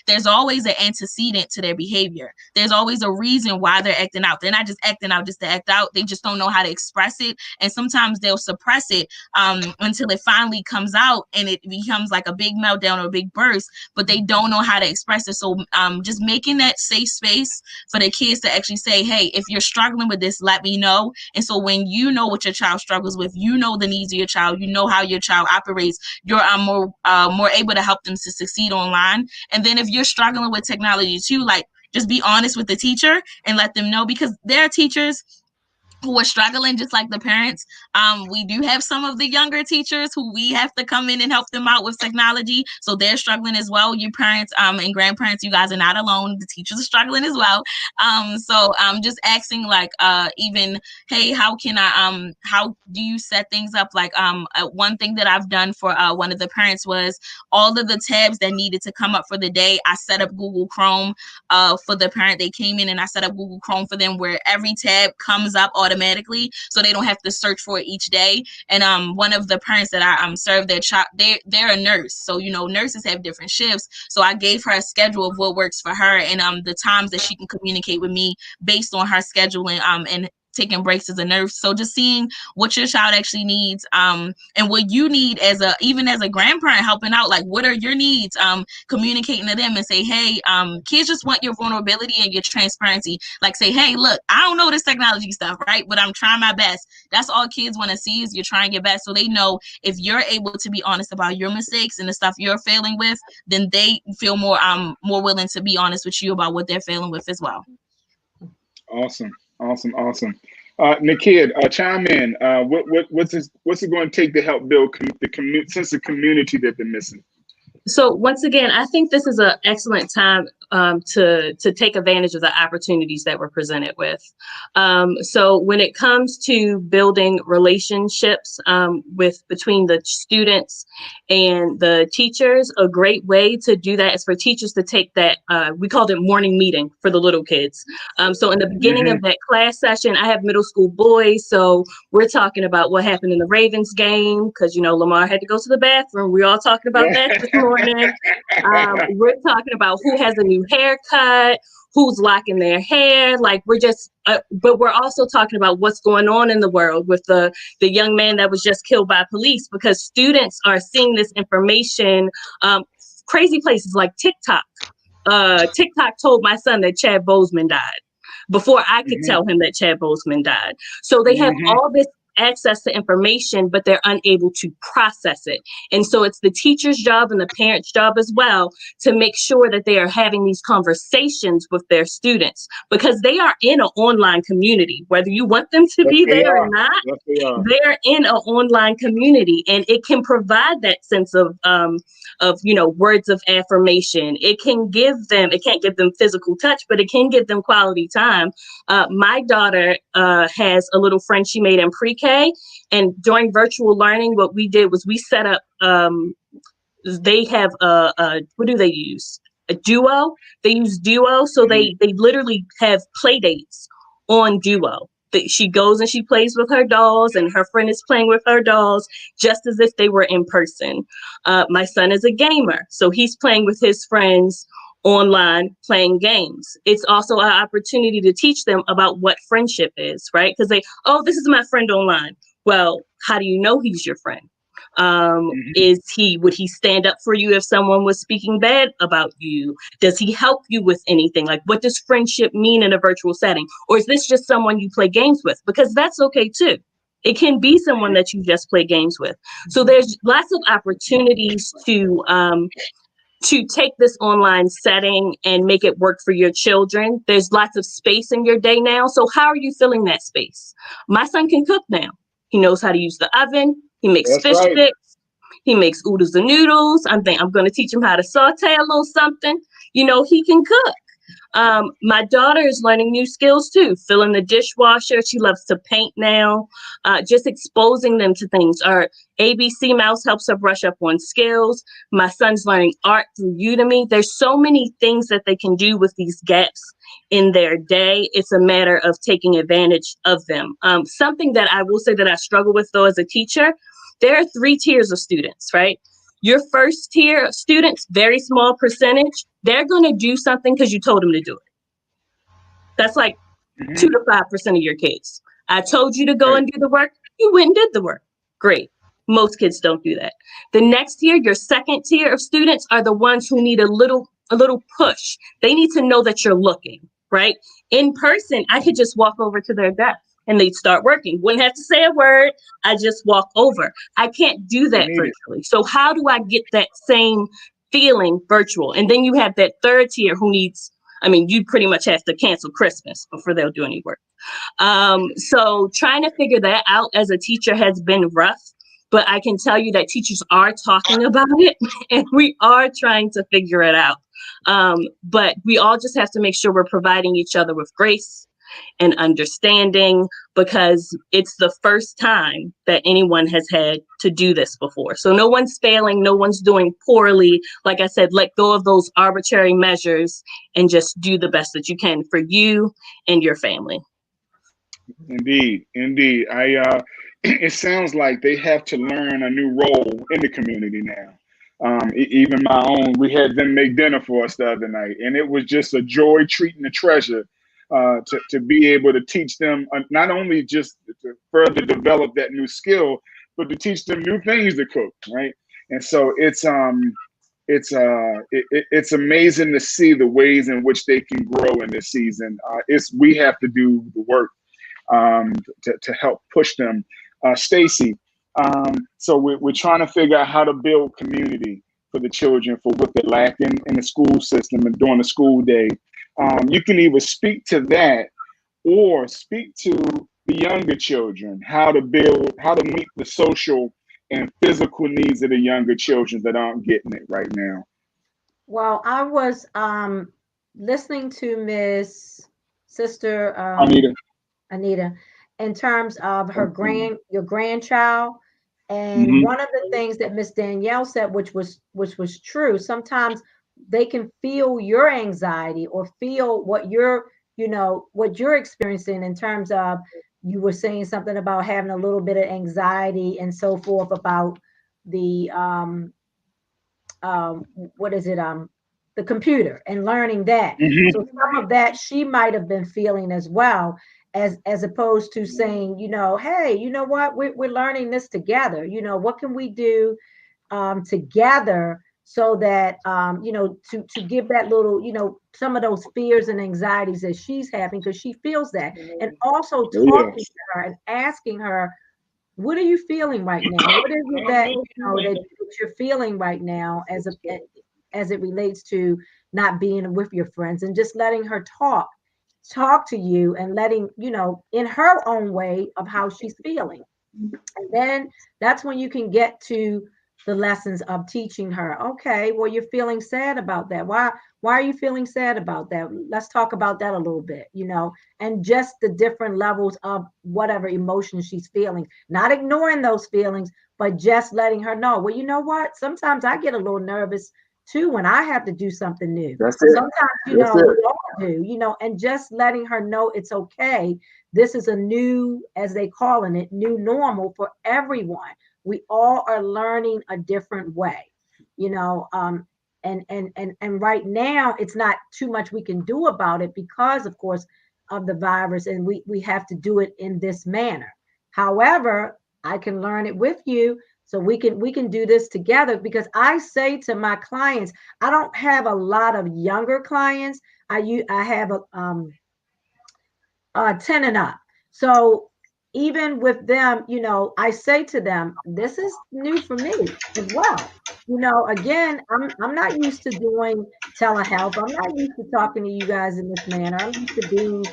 there's always an antecedent to their behavior. There's always a reason why they're acting out. They're not just acting out just to act out. They just don't know how to express it. And sometimes they'll suppress it until it finally comes out and it becomes like a big meltdown or a big burst, but they don't know how to express it. So just making that safe space for the kids to actually say, hey, if you're struggling with this, let me know. And so when you know what your child struggles with, you know the needs of your child, you know how your child operates, you're more able to help them to succeed online. And then if you're struggling with technology too, like, just be honest with the teacher and let them know, because there are teachers who are struggling just like the parents. We do have some of the younger teachers who we have to come in and help them out with technology. So they're struggling as well. You parents and grandparents, you guys are not alone. The teachers are struggling as well. So just asking like even, hey, how can I, how do you set things up? Like one thing that I've done for one of the parents was all of the tabs that needed to come up for the day, I set up Google Chrome for the parent. They came in and I set up Google Chrome for them where every tab comes up automatically, so they don't have to search for it each day. And one of the parents that I served their child, they're a nurse, so you know nurses have different shifts. So I gave her a schedule of what works for her and the times that she can communicate with me based on her scheduling and taking breaks as a nurse. So just seeing what your child actually needs and what you need even as a grandparent helping out, like what are your needs, communicating to them and say, hey, kids just want your vulnerability and your transparency. Like say, hey, look, I don't know this technology stuff, right? But I'm trying my best. That's all kids want to see is you're trying your best. So they know if you're able to be honest about your mistakes and the stuff you're failing with, then they feel more willing to be honest with you about what they're failing with as well. Awesome. Nakia, chime in. What's it going to take to help build the sense of community that they're missing? So once again, I think this is an excellent time to take advantage of the opportunities that we're presented with. So when it comes to building relationships between the students and the teachers, a great way to do that is for teachers to take that, we called it morning meeting for the little kids. So in the beginning of that class session, I have middle school boys. So we're talking about what happened in the Ravens game, because, you know, Lamar had to go to the bathroom. We're all talking about that this morning. We're talking about who has a new haircut, who's locking their hair. Like we're just, but we're also talking about what's going on in the world with the young man that was just killed by police, because students are seeing this information, crazy places like TikTok. TikTok told my son that Chad Boseman died before I could tell him that Chad Boseman died. So they have all this access to information, but they're unable to process it. And so it's the teacher's job and the parent's job as well to make sure that they are having these conversations with their students, because they are in an online community, whether you want them to be there or not. They're in an online community, and it can provide that sense of words of affirmation. It can't give them physical touch, but it can give them quality time. My daughter has a little friend she made in pre-K, and during virtual learning, what we did was we set up, they have what do they use? A Duo. They use Duo, so they literally have play dates on Duo. She goes and she plays with her dolls, and her friend is playing with her dolls just as if they were in person. My son is a gamer, so he's playing with his friends online playing games. It's also an opportunity to teach them about what friendship is, right? Because this is my friend online. Well, how do you know he's your friend? Would he stand up for you if someone was speaking bad about you? Does he help you with anything? Like, what does friendship mean in a virtual setting? Or is this just someone you play games with? Because that's okay too. It can be someone that you just play games with. So there's lots of opportunities to take this online setting and make it work for your children. There's lots of space in your day now. So how are you filling that space? My son can cook now. He knows how to use the oven. He makes fish sticks. He makes oodles and noodles. I'm going to teach him how to saute a little something. He can cook. My daughter is learning new skills too, filling the dishwasher. She loves to paint now, just exposing them to things. Our ABC Mouse helps her brush up on skills. My son's learning art through Udemy. There's so many things that they can do with these gaps in their day. It's a matter of taking advantage of them. Something that I will say that I struggle with though as a teacher, there are 3 tiers of students, right? Your first tier of students, very small percentage, they're going to do something because you told them to do it. That's like 2 to 5% of your kids. I told you to go and do the work. You went and did the work. Great. Most kids don't do that. The next tier, your second tier of students, are the ones who need a little push. They need to know that you're looking, right? In person, I could just walk over to their desk and they'd start working. Wouldn't have to say a word. I just walk over. I can't do that virtually. So how do I get that same feeling virtual? And then you have that third tier who needs, you pretty much have to cancel Christmas before they'll do any work. So trying to figure that out as a teacher has been rough, but I can tell you that teachers are talking about it and we are trying to figure it out. But we all just have to make sure we're providing each other with grace and understanding, because it's the first time that anyone has had to do this before. So no one's failing, no one's doing poorly. Like I said, let go of those arbitrary measures and just do the best that you can for you and your family. Indeed. It sounds like they have to learn a new role in the community now. Even my own, we had them make dinner for us the other night, and it was just a joy, treat, and a treasure to be able to teach them, not only just to further develop that new skill, but to teach them new things to cook, right? And so it's amazing to see the ways in which they can grow in this season. We have to do the work to help push them. Stacey, so we're trying to figure out how to build community for the children for what they're lacking in the school system and during the school day. You can either speak to that or speak to the younger children, how to meet the social and physical needs of the younger children that aren't getting it right now. Well, I was listening to Miss Sister Anita in terms of your grandchild. And one of the things that Miss Danielle said, which was true, sometimes they can feel your anxiety or feel what you're experiencing in terms of, you were saying something about having a little bit of anxiety and so forth about the the computer and learning that. So some of that she might have been feeling as well, as opposed to saying, hey, you know what, we're learning this together. What can we do together so that to give that little, some of those fears and anxieties that she's having, because she feels that. And also talking to her and asking her, what are you feeling right now? What is it that that you're feeling right now as it relates to not being with your friends, and just letting her talk to you and letting in her own way of how she's feeling. And then that's when you can get to the lessons of teaching her, okay, well, you're feeling sad about that. Why are you feeling sad about that? Let's talk about that a little bit, and just the different levels of whatever emotion she's feeling, not ignoring those feelings, but just letting her know, well, you know what? Sometimes I get a little nervous too when I have to do something new. Sometimes, we all do, and just letting her know it's okay. This is a new, as they calling it, new normal for everyone. We all are learning a different way, and right now it's not too much we can do about it because, of course, of the virus, and we have to do it in this manner. However, I can learn it with you, so we can do this together, because I say to my clients, I don't have a lot of younger clients. I have a 10 and up. So even with them, I say to them, this is new for me as well. Again, I'm not used to doing telehealth. I'm not used to talking to you guys in this manner. I'm used to being,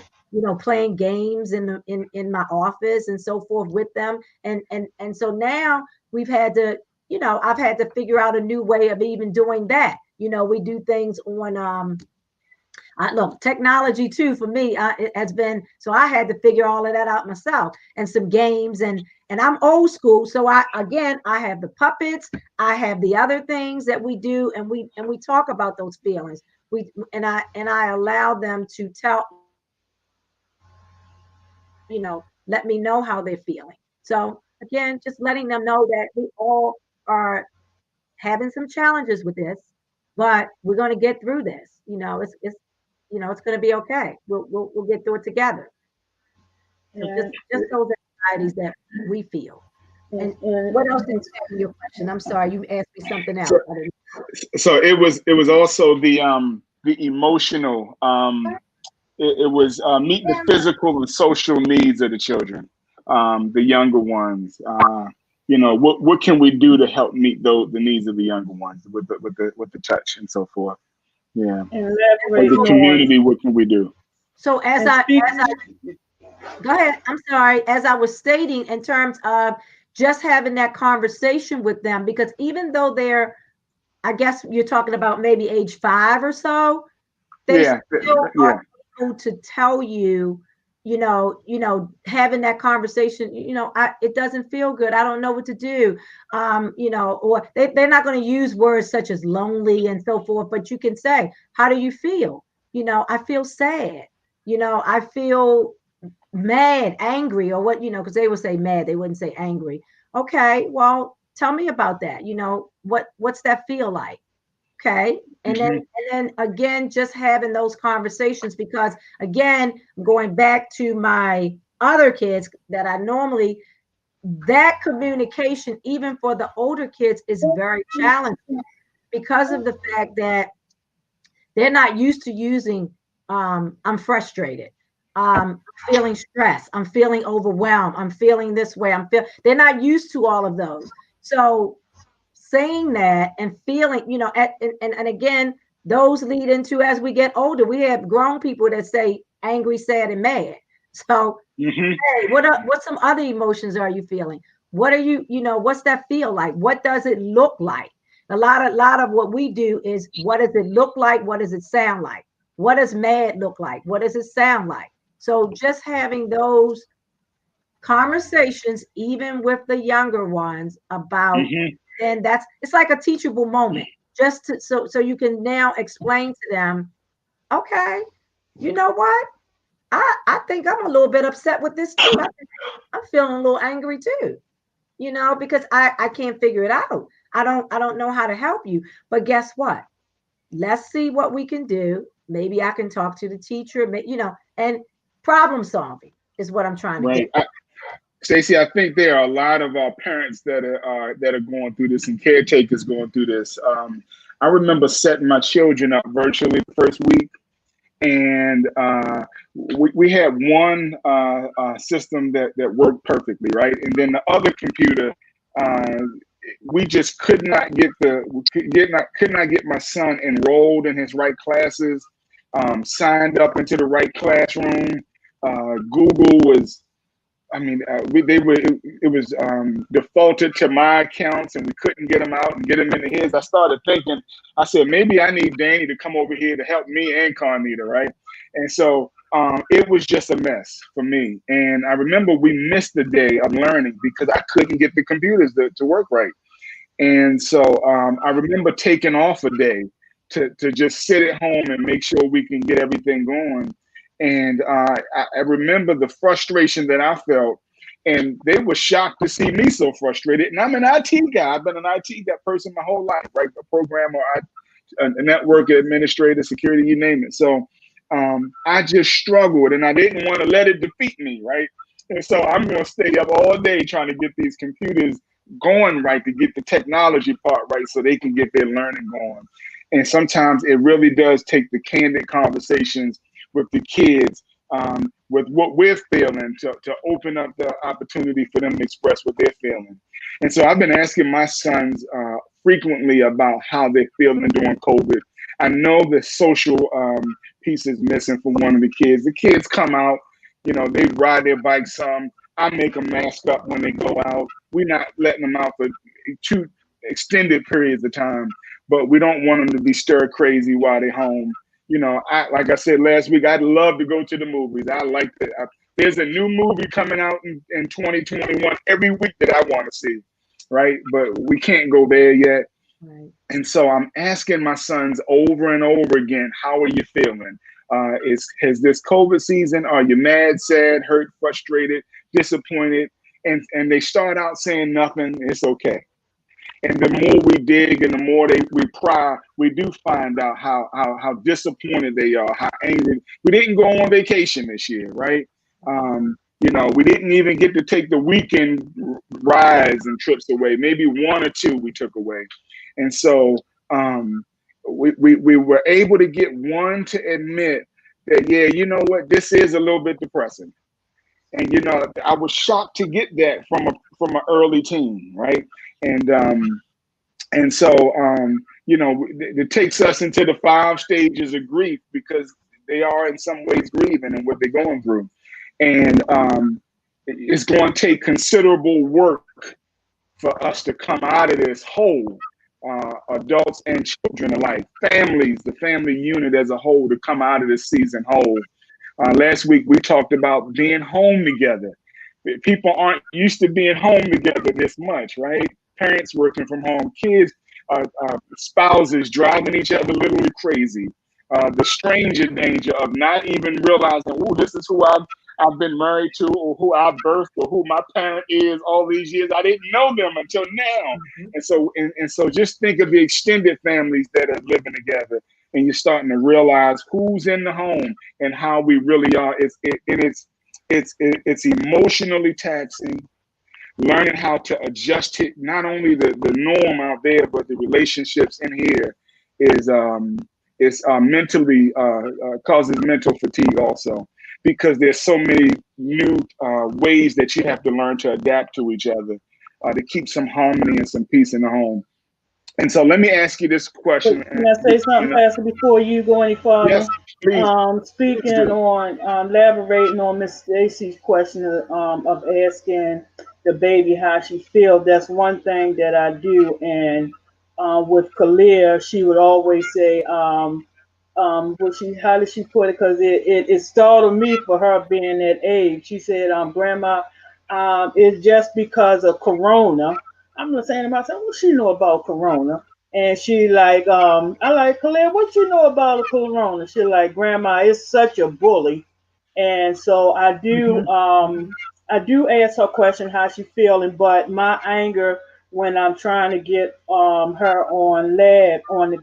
playing games in my office and so forth with them. And so now we've had to, I've had to figure out a new way of even doing that. We do things on look, technology too for me it has been, so I had to figure all of that out myself, and some games, and I'm old school, so I have the puppets, I have the other things that we do, and we talk about those feelings. I allow them to tell, let me know how they're feeling. So again, just letting them know that we all are having some challenges with this, but we're going to get through this. It's going to be okay. We'll get through it together. So just those anxieties that we feel. And what else is your question? I'm sorry, you asked me something else. So it was also the emotional. It was meeting the physical and social needs of the children, the younger ones. What can we do to help meet the needs of the younger ones with the touch and so forth. Yeah. And as a community, what can we do? So as I go ahead, I'm sorry, as I was stating, in terms of just having that conversation with them, because even though they're, I guess you're talking about maybe age 5 or so, they still are able to tell you, having that conversation, it doesn't feel good. I don't know what to do. Or they're not going to use words such as lonely and so forth, but you can say, how do you feel? I feel sad. I feel mad, angry, or what, because they would say mad, they wouldn't say angry. Okay, well, tell me about that. What's that feel like? Okay. And then again, just having those conversations, because again, going back to my other kids that I normally, that communication, even for the older kids, is very challenging because of the fact that they're not used to using, I'm frustrated. I'm feeling stressed. I'm feeling overwhelmed. I'm feeling this way. They're not used to all of those. So saying that and feeling, and again, those lead into, as we get older, we have grown people that say angry, sad, and mad. So, hey, what some other emotions are you feeling? What are you, what's that feel like? What does it look like? A lot of what we do is, what does it look like? What does it sound like? What does mad look like? What does it sound like? So just having those conversations, even with the younger ones, about, and it's like a teachable moment, just to, so you can now explain to them, okay, you know what? I think I'm a little bit upset with this too. I'm feeling a little angry too, because I can't figure it out. I don't know how to help you. But guess what? Let's see what we can do. Maybe I can talk to the teacher, and problem solving is what I'm trying to get. Stacey, I think there are a lot of our parents that are going through this, and caretakers going through this. I remember setting my children up virtually the first week, And we had one system that worked perfectly, right? And then the other computer, we just could not get my son enrolled in his right classes, signed up into the right classroom. Google was, it was defaulted to my accounts, and we couldn't get them out and get them into his. I started thinking, I said, maybe I need Danny to come over here to help me and Carnita, right? And so it was just a mess for me. And I remember we missed the day of learning because I couldn't get the computers to work right. And so I remember taking off a day to just sit at home and make sure we can get everything going. And I remember the frustration that I felt, and they were shocked to see me so frustrated. And I'm an IT guy. I've been an IT person my whole life, right? A programmer, a network administrator, security, you name it. So I just struggled, and I didn't want to let it defeat me, right? And so I'm going to stay up all day trying to get these computers going right, to get the technology part right so they can get their learning going. And sometimes it really does take the candid conversations with the kids, with what we're feeling, to open up the opportunity for them to express what they're feeling. And so I've been asking my sons frequently about how they're feeling during COVID. I know the social piece is missing for one of the kids. The kids come out, they ride their bikes some. I make them mask up when they go out. We're not letting them out for too extended periods of time, but we don't want them to be stir crazy while they're home. Like I said last week, I'd love to go to the movies. I like that. There's a new movie coming out in 2021 every week that I want to see, right? But we can't go there yet. Right. And so I'm asking my sons over and over again, how are you feeling? Has this COVID season, are you mad, sad, hurt, frustrated, disappointed? And they start out saying nothing, it's okay. And the more we dig and the more we pry, we do find out how disappointed they are, how angry. We didn't go on vacation this year, right? We didn't even get to take the weekend rides and trips away. Maybe one or two we took away. And so we were able to get one to admit that, yeah, you know what, this is a little bit depressing. And I was shocked to get that from an early teen, right? And so it takes us into the 5 stages of grief, because they are in some ways grieving and what they're going through. And it's going to take considerable work for us to come out of this whole, adults and children alike, families, the family unit as a whole, to come out of this season whole. Last week, we talked about being home together. People aren't used to being home together this much, right? Parents working from home, kids, spouses driving each other literally crazy. The stranger danger of not even realizing, oh, this is who I've been married to, or who I birthed, or who my parent is all these years. I didn't know them until now. Mm-hmm. And so just think of the extended families that are living together, and you're starting to realize who's in the home and how we really are. It's emotionally taxing. Learning how to adjust to not only the norm out there, but the relationships in here is mentally causes mental fatigue also, because there's so many new ways that you have to learn to adapt to each other to keep some harmony and some peace in the home. And so let me ask you this question. Can I say something, Pastor, before you go any further? Yes, please. Speaking on, elaborating on Miss Stacey's question of asking the baby how she feels, that's one thing that I do. And with Kalia, she would always say, how did she put it? Because it startled me for her being that age. She said, Grandma, it's just because of Corona. I'm not saying to myself, what she know about Corona? And she like, I like, Kalia, what you know about Corona? She like, Grandma, it's such a bully. And so I do, I do ask her question how she feeling, but my anger when I'm trying to get her on lab on a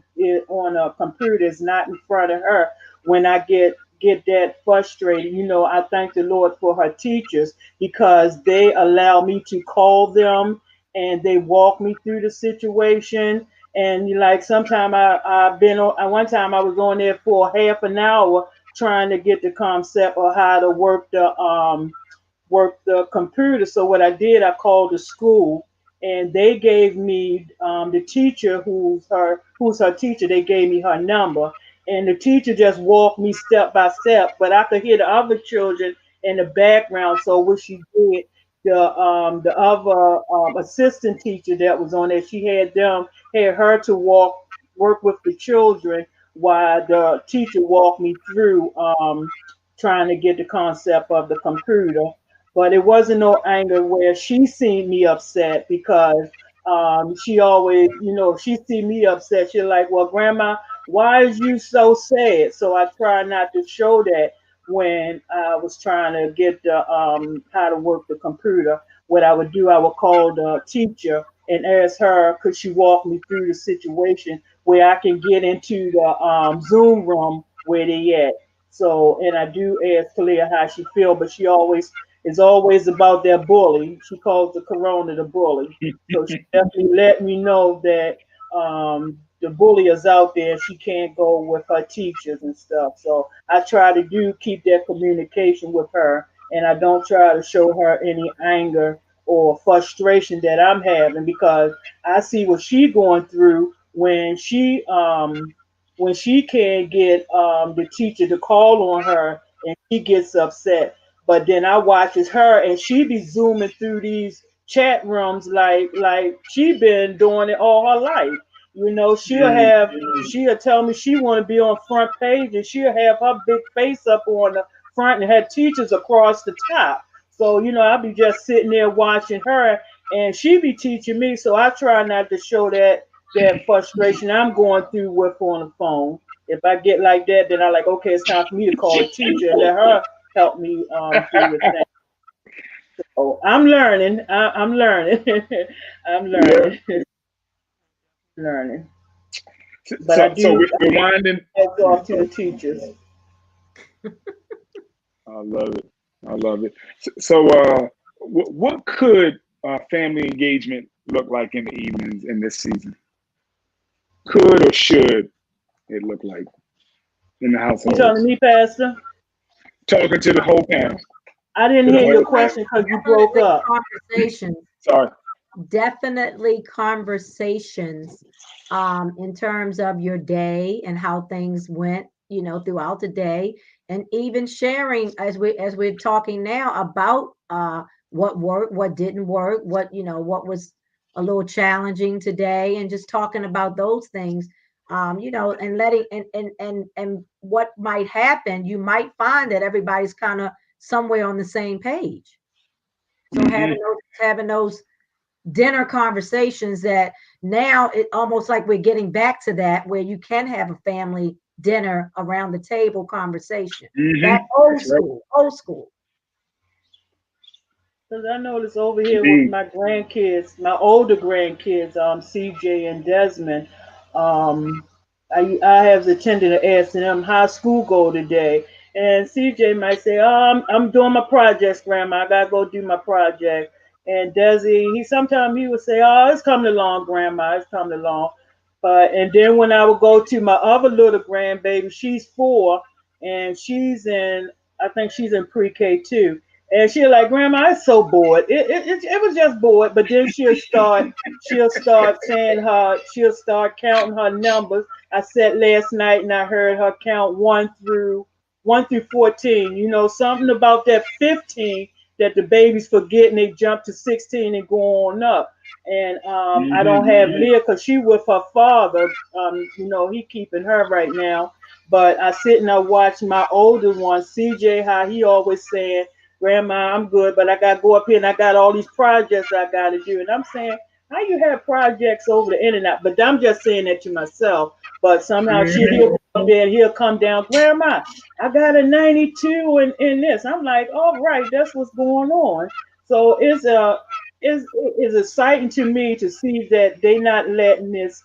computer is not in front of her. When I get that frustrated, I thank the Lord for her teachers, because they allow me to call them and they walk me through the situation. And like sometime I've been on, one time I was on there for half an hour trying to get the concept of how to work the computer. So what I did, I called the school, and they gave me the teacher who's her teacher. They gave me her number, and the teacher just walked me step by step. But I could hear the other children in the background. So what she did, the other assistant teacher that was on there, she had her to work with the children while the teacher walked me through trying to get the concept of the computer. But it wasn't no anger where she seen me upset because she always, if she see me upset, she's like, well, Grandma, why is you so sad? So I try not to show that when I was trying to get the how to work the computer. What I would do, I would call the teacher and ask her, could she walk me through the situation where I can get into the Zoom room where they at. So, and I do ask Kalia how she feel, but she always is always about that bully. She calls the corona the bully. So she definitely let me know that the bully is out there. She can't go with her teachers and stuff. So I try to keep that communication with her, and I don't try to show her any anger or frustration that I'm having because I see what she going through when she can't get the teacher to call on her and she gets upset. But then I watches her and she be zooming through these chat rooms like she been doing it all her life. She'll tell me she want to be on front page and she'll have her big face up on the front and have teachers across the top. So, I'll be just sitting there watching her and she be teaching me. So I try not to show that frustration I'm going through with on the phone. If I get like that, then I like, okay, it's time for me to call the teacher and let her help me through the thing. So I'm learning. I'm learning. I'm learning. Learning. But so we're rewinding. Talk to the teachers. I love it. I love it. So what could family engagement look like in the evenings in this season? Could or should it look like in the household? You telling me, Pastor? Talking to the whole panel. I didn't hear your question because you broke up. Conversations. Sorry. Definitely conversations in terms of your day and how things went, throughout the day, and even sharing as we're talking now about what worked, what didn't work, what was a little challenging today, and just talking about those things, and letting and what might happen. You might find that everybody's kind of somewhere on the same page. So having those dinner conversations that now it almost like we're getting back to that where you can have a family dinner around the table conversation. That old school. Because I noticed over here with my grandkids, my older grandkids, CJ and Desmond, I have the tendency to ask them how school go today. And CJ might say, I'm doing my projects, Grandma. I gotta go do my project. And Desi, sometimes he would say, oh, it's coming along, Grandma, it's coming along. And then when I would go to my other little grandbaby, she's 4, and I think she's in pre-K too. And she'll like, Grandma, it's so bored. It was just bored. But then she'll start counting her numbers. I sat last night and I heard her count 1 through 14. Something about that 15 that the babies forget and they jump to 16 and go on up. And I don't have Leah because she with her father. He keeping her right now. But I sit and I watch my older one, CJ, how he always saying, Grandma, I'm good, but I got to go up here and I got all these projects I got to do. And I'm saying, how you have projects over the internet? But I'm just saying that to myself. But somehow he'll come there and he'll come down, Grandma, I got a 92 in this. I'm like, all right, that's what's going on. So it's exciting to me to see that they not letting this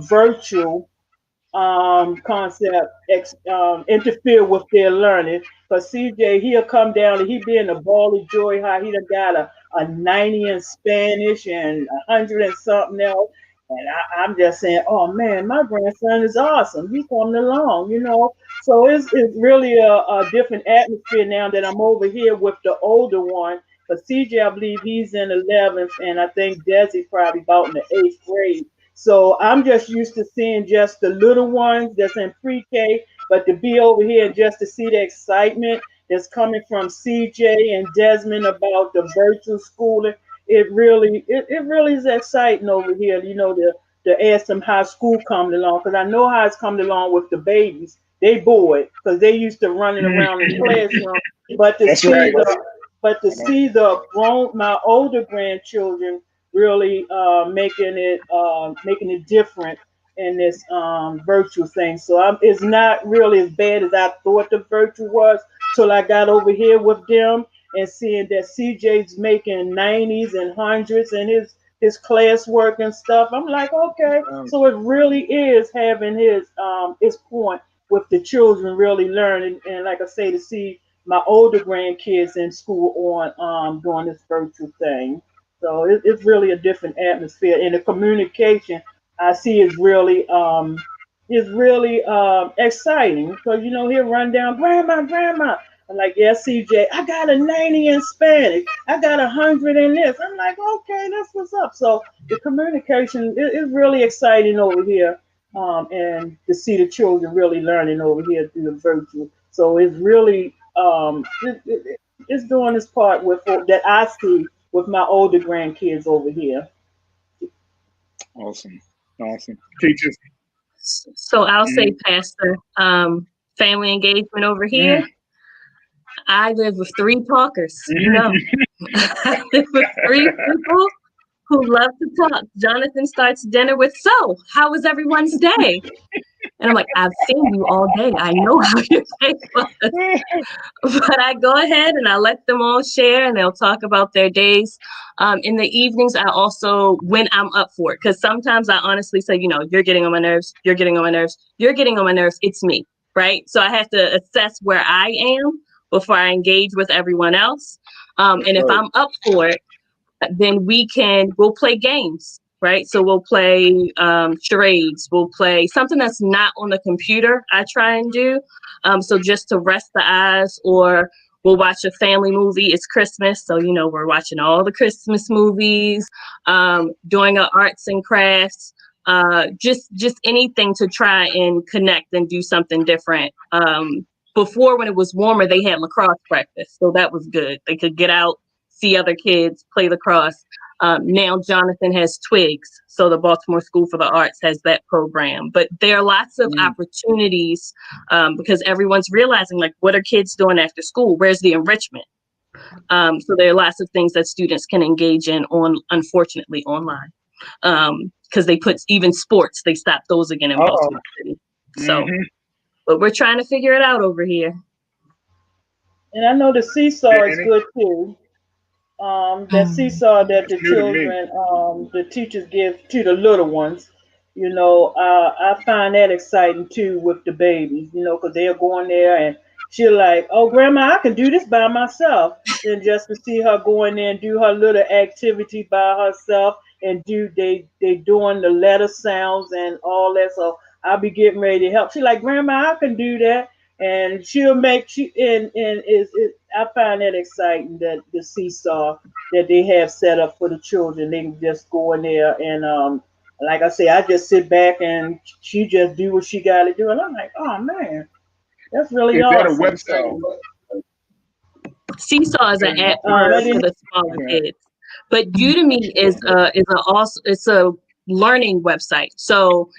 virtual concept interfere with their learning. Because CJ, he'll come down and he be in a ball of joy how he done got a 90 in Spanish and 100 and something else. And I'm just saying, oh man, my grandson is awesome. He's coming along, you know. So it's really a different atmosphere now that I'm over here with the older one. But CJ, I believe he's in 11th, and I think Desi probably about in the 8th grade. So I'm just used to seeing just the little ones that's in pre-K, but to be over here and just to see the excitement that's coming from CJ and Desmond about the virtual schooling, it really is exciting over here, you know, to ask them how school coming along, because I know how it's coming along with the babies. They bored because they used to running around in the classroom, but to That's see right. the grown, my older grandchildren really making it different in this virtual thing. So it's not really as bad as I thought the virtual was till I got over here with them and seeing that CJ's making 90s and hundreds and his classwork and stuff. I'm like, okay, so it really is having his point with the children really learning, and like I say, to see my older grandkids in school on doing this virtual thing. So it's really a different atmosphere, and the communication I see is really exciting because you know he'll run down, grandma. I'm like, yeah, CJ, I got a 90 in Spanish. I got 100 in this. I'm like, okay, that's what's up. So the communication is really exciting over here, and to see the children really learning over here through the virtual. So it's really it's doing its part with that I see with my older grandkids over here. Awesome. Teachers. So I'll say, Pastor, family engagement over here. I live with 3 talkers. You know, I live with 3 people who love to talk. Jonathan starts dinner with, so how was everyone's day? And I'm like, I've seen you all day. I know how your day was. But I go ahead and I let them all share and they'll talk about their days. In the evenings, I also, when I'm up for it, because sometimes I honestly say, you know, you're getting on my nerves, you're getting on my nerves, you're getting on my nerves, it's me, right? So I have to assess where I am before I engage with everyone else. And if I'm up for it, then we'll play games, right? So we'll play charades, we'll play something that's not on the computer, I try and do. So just to rest the eyes, or we'll watch a family movie. It's Christmas, so, you know, we're watching all the Christmas movies, doing our arts and crafts, just anything to try and connect and do something different. Before, when it was warmer, they had lacrosse practice, so that was good. They could get out, see other kids, play lacrosse. Now Jonathan has Twigs, so the Baltimore School for the Arts has that program. But there are lots of opportunities because everyone's realizing, like, what are kids doing after school? Where's the enrichment? So there are lots of things that students can engage in unfortunately, online. Because they put even sports, they stopped those again in Baltimore City. So, but we're trying to figure it out over here. And I know the seesaw is good too. That seesaw that the children, the teachers give to the little ones, you know, I find that exciting too with the babies, you know, because they'll go in there and she'll like, oh, grandma, I can do this by myself. Then just to see her go in there and do her little activity by herself and they doing the letter sounds and all that. So I'll be getting ready to help. She's like, grandma, I can do that. And she'll make I find that exciting, that the seesaw that they have set up for the children. They can just go in there and like I say, I just sit back and she just do what she got to do, and I'm like, oh man, that's really awesome. Is that a website? Seesaw is an app for the smaller kids, but Udemy is a learning website. So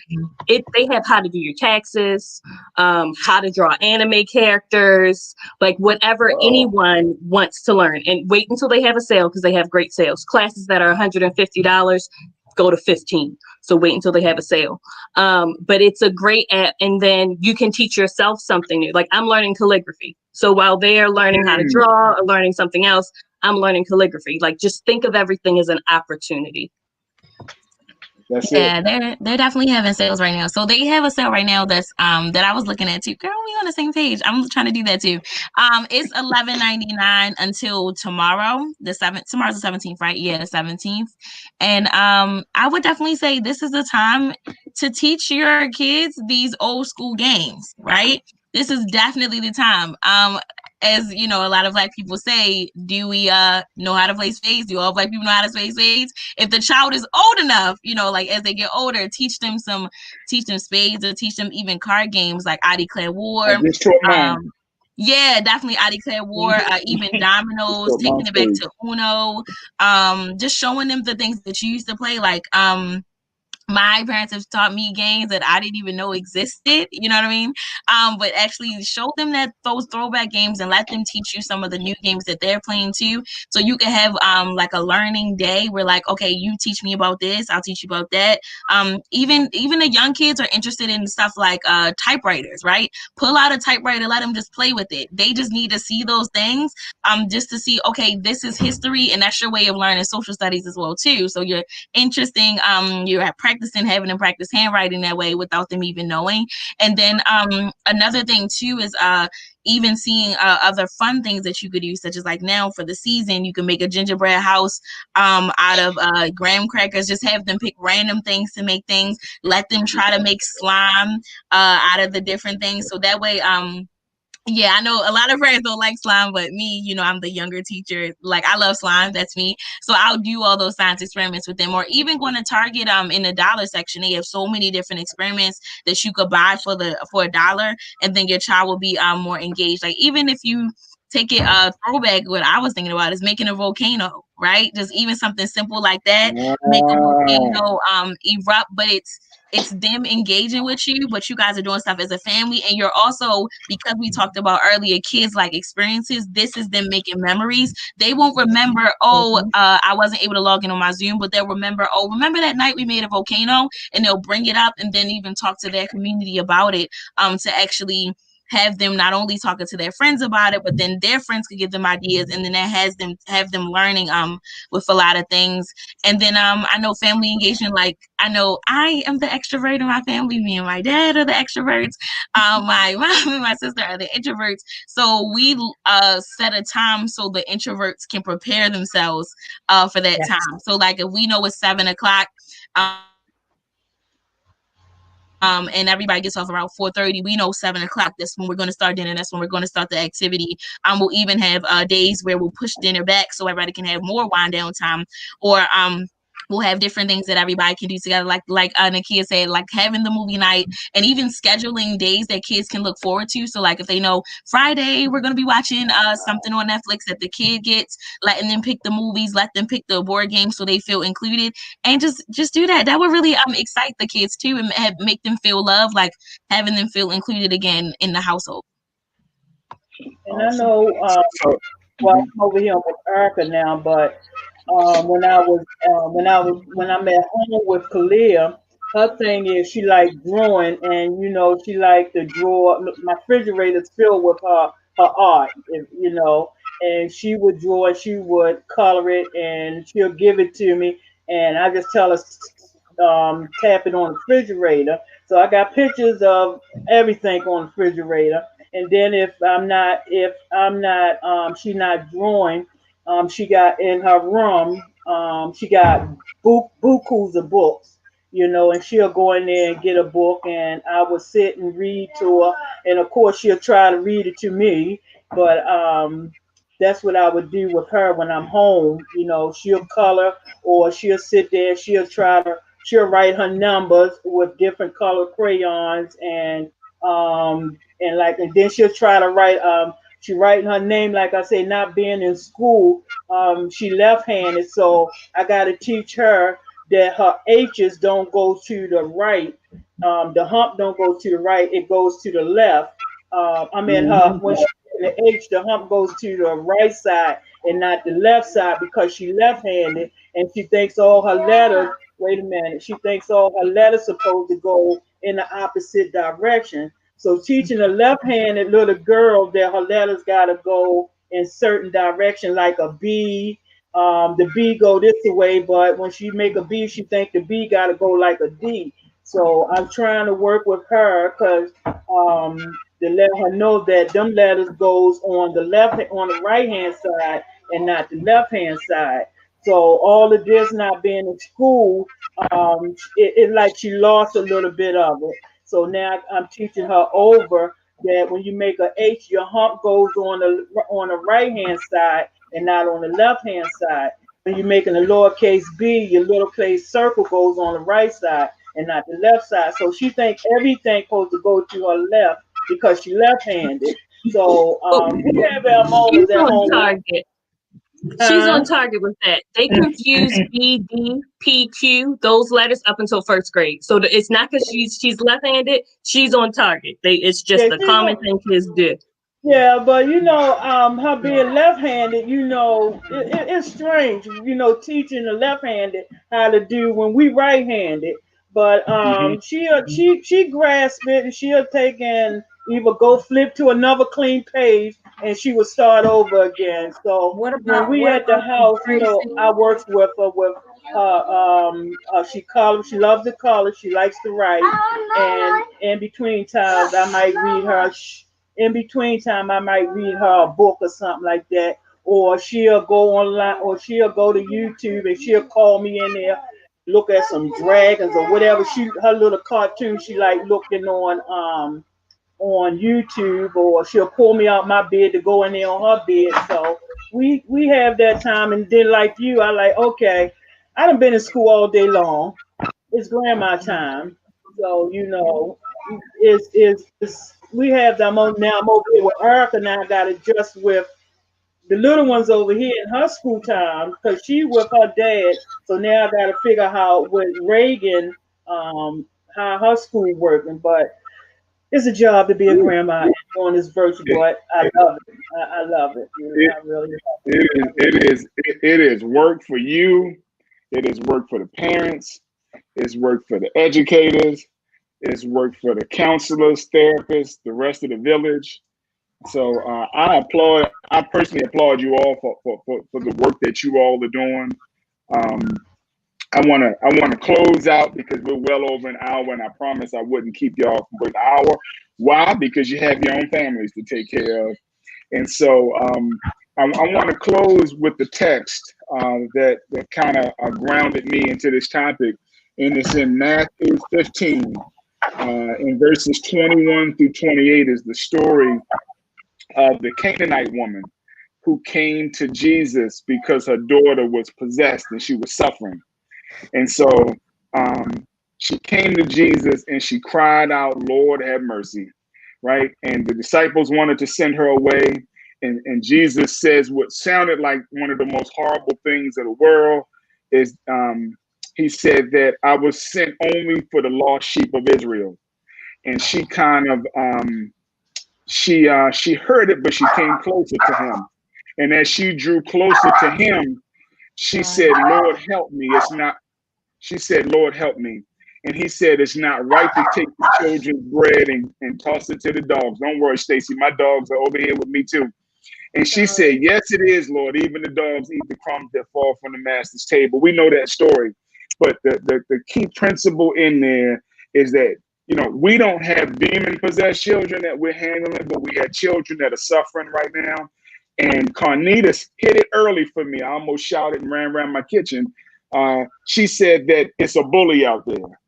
they have how to do your taxes, how to draw anime characters, like whatever anyone wants to learn. And wait until they have a sale, because they have great sales. Classes that are $150 go to $15. So wait until they have a sale. But it's a great app, and then you can teach yourself something new. Like, I'm learning calligraphy. So while they're learning how to draw or learning something else, I'm learning calligraphy. Like, just think of everything as an opportunity. That's it. Yeah, they're definitely having sales right now. So they have a sale right now that's that I was looking at too. Girl, we on the same page. I'm trying to do that too. It's $11.99 until tomorrow, the 7th. Tomorrow's the 17th, right? Yeah, the 17th. And I would definitely say this is the time to teach your kids these old school games, right? This is definitely the time. As you know, a lot of Black people say, do we know how to play spades? Do all Black people know how to play spades? If the child is old enough, you know, like as they get older, teach them spades, or teach them even card games like I Declare War. I just taught mine. Yeah, definitely I Declare War, even dominoes, taking it back to Uno, just showing them the things that you used to play, like my parents have taught me games that I didn't even know existed, you know what I mean? But actually show them that those throwback games and let them teach you some of the new games that they're playing too. So you can have like a learning day where like, okay, you teach me about this, I'll teach you about that. Even the young kids are interested in stuff like typewriters, right? Pull out a typewriter, let them just play with it. They just need to see those things just to see, okay, this is history, and that's your way of learning social studies as well too. So you're interesting, you're at practicing having them practice handwriting that way without them even knowing. And then another thing too is even seeing other fun things that you could use, such as like now for the season, you can make a gingerbread house out of graham crackers. Just have them pick random things to make things. Let them try to make slime out of the different things. So that way, yeah, I know a lot of parents don't like slime, but me, you know, I'm the younger teacher. Like, I love slime. That's me. So I'll do all those science experiments with them, or even going to Target in the dollar section. They have so many different experiments that you could buy for $1, and then your child will be more engaged. Like, even if you take it throwback, what I was thinking about is making a volcano, right? Just even something simple like that, make a volcano erupt, but it's them engaging with you, but you guys are doing stuff as a family. And you're also, because we talked about earlier, kids like experiences, this is them making memories. They won't remember, I wasn't able to log in on my Zoom, but they'll remember, remember that night we made a volcano, and they'll bring it up and then even talk to their community about it, to actually have them not only talking to their friends about it, but then their friends could give them ideas, and then that has them have them learning with a lot of things. And then I know family engagement, like I know I am the extrovert in my family. Me and my dad are the extroverts. My mom and my sister are the introverts. So we set a time so the introverts can prepare themselves for that time. So like if we know it's 7:00, and everybody gets off around 4:30. We know 7:00. That's when we're going to start dinner. That's when we're going to start the activity. We'll even have days where we'll push dinner back so everybody can have more wind down time, or we'll have different things that everybody can do together, like Nakia said, like having the movie night, and even scheduling days that kids can look forward to. So like if they know Friday we're going to be watching something on Netflix that the kid gets, letting them pick the movies, let them pick the board game so they feel included, and just do that. That would really excite the kids too, and make them feel loved, like having them feel included again in the household. And I know, well, I'm over here with Erica now, but when I'm at home with Kalia, her thing is she like drawing, and she like to draw. My refrigerator's filled with her art, and she would draw it, she would color it, and she'll give it to me, and I just tell her tap it on the refrigerator. So I got pictures of everything on the refrigerator. And then if I'm not, she's not drawing, she got in her room, she got bukus of books, and she'll go in there and get a book, and I will sit and read to her. And of course, she'll try to read it to me, but that's what I would do with her when I'm home. She'll color, or she'll sit there, she'll write her numbers with different color crayons, and then she'll try to write, she writing her name, like I say, not being in school, she left-handed, so I got to teach her that her H's don't go to the right, the hump don't go to the right, it goes to the left. Her, when she the H, the hump goes to the right side and not the left side, because she left-handed, and she thinks all her letters, she thinks all her letters supposed to go in the opposite direction. So teaching a left-handed little girl that her letters got to go in certain direction, like a B, the B go this way, but when she make a B, she think the B got to go like a D. So I'm trying to work with her because to let her know that them letters goes on the right hand side and not the left hand side. So all of this not being in school, it like she lost a little bit of it. So now I'm teaching her over that when you make a H, your hump goes on the right hand side and not on the left hand side. When you're making a lowercase b, your little case circle goes on the right side and not the left side. So she thinks everything's supposed to go to her left because she left-handed. So we have our moments She's at on home. target. She's on target with that. They confuse B, D, P, Q, those letters up until first grade. So it's not because she's left-handed. She's on target. It's just a common thing kids do. Yeah, but her being left-handed, it's strange, teaching the left-handed how to do when we right-handed. But she grasped it and she'll take and either go flip to another clean page and she will start over again. So when we at the house, I works with her with she loves to color, she likes to write, and in between times I might read her. In between time, I might read her a book or something like that, or she'll go online, or she'll go to YouTube and she'll call me in there, look at some dragons or whatever. Her little cartoon she like looking on YouTube, or she'll pull me out my bed to go in there on her bed. So we have that time, and then like you, I like okay, I done been in school all day long. It's grandma time, so it's we have them on now. I'm over here with Erica now. I got to adjust with the little ones over here in her school time because she with her dad. So now I got to figure out how with Reagan, how her school working. But it's a job to be a grandma and doing this virtual. But I love it. I love it. I really love it. It is work for you. It is work for the parents. It's work for the educators. It's work for the counselors, therapists, the rest of the village. So I personally applaud you all for the work that you all are doing. I wanna close out because we're well over an hour, and I promised I wouldn't keep y'all for an hour. Why? Because you have your own families to take care of. And so I want to close with the text that kind of grounded me into this topic, and it's in Matthew 15. In verses 21 through 28 is the story of the Canaanite woman who came to Jesus because her daughter was possessed and she was suffering. And so she came to Jesus and she cried out, "Lord, have mercy," right? And the disciples wanted to send her away. And Jesus says what sounded like one of the most horrible things in the world is he said that I was sent only for the lost sheep of Israel. And she kind of she heard it, but she came closer to him. And as she drew closer to him, she said, "Lord, help me." She said, "Lord, help me." And he said, "It's not right to take the children's bread and toss it to the dogs." Don't worry, Stacey, my dogs are over here with me too. And she said, "Yes, it is, Lord. Even the dogs eat the crumbs that fall from the master's table." We know that story. But the key principle in there is that, we don't have demon-possessed children that we're handling, but we have children that are suffering right now. And Carnita hit it early for me. I almost shouted and ran around my kitchen. She said that it's a bully out there.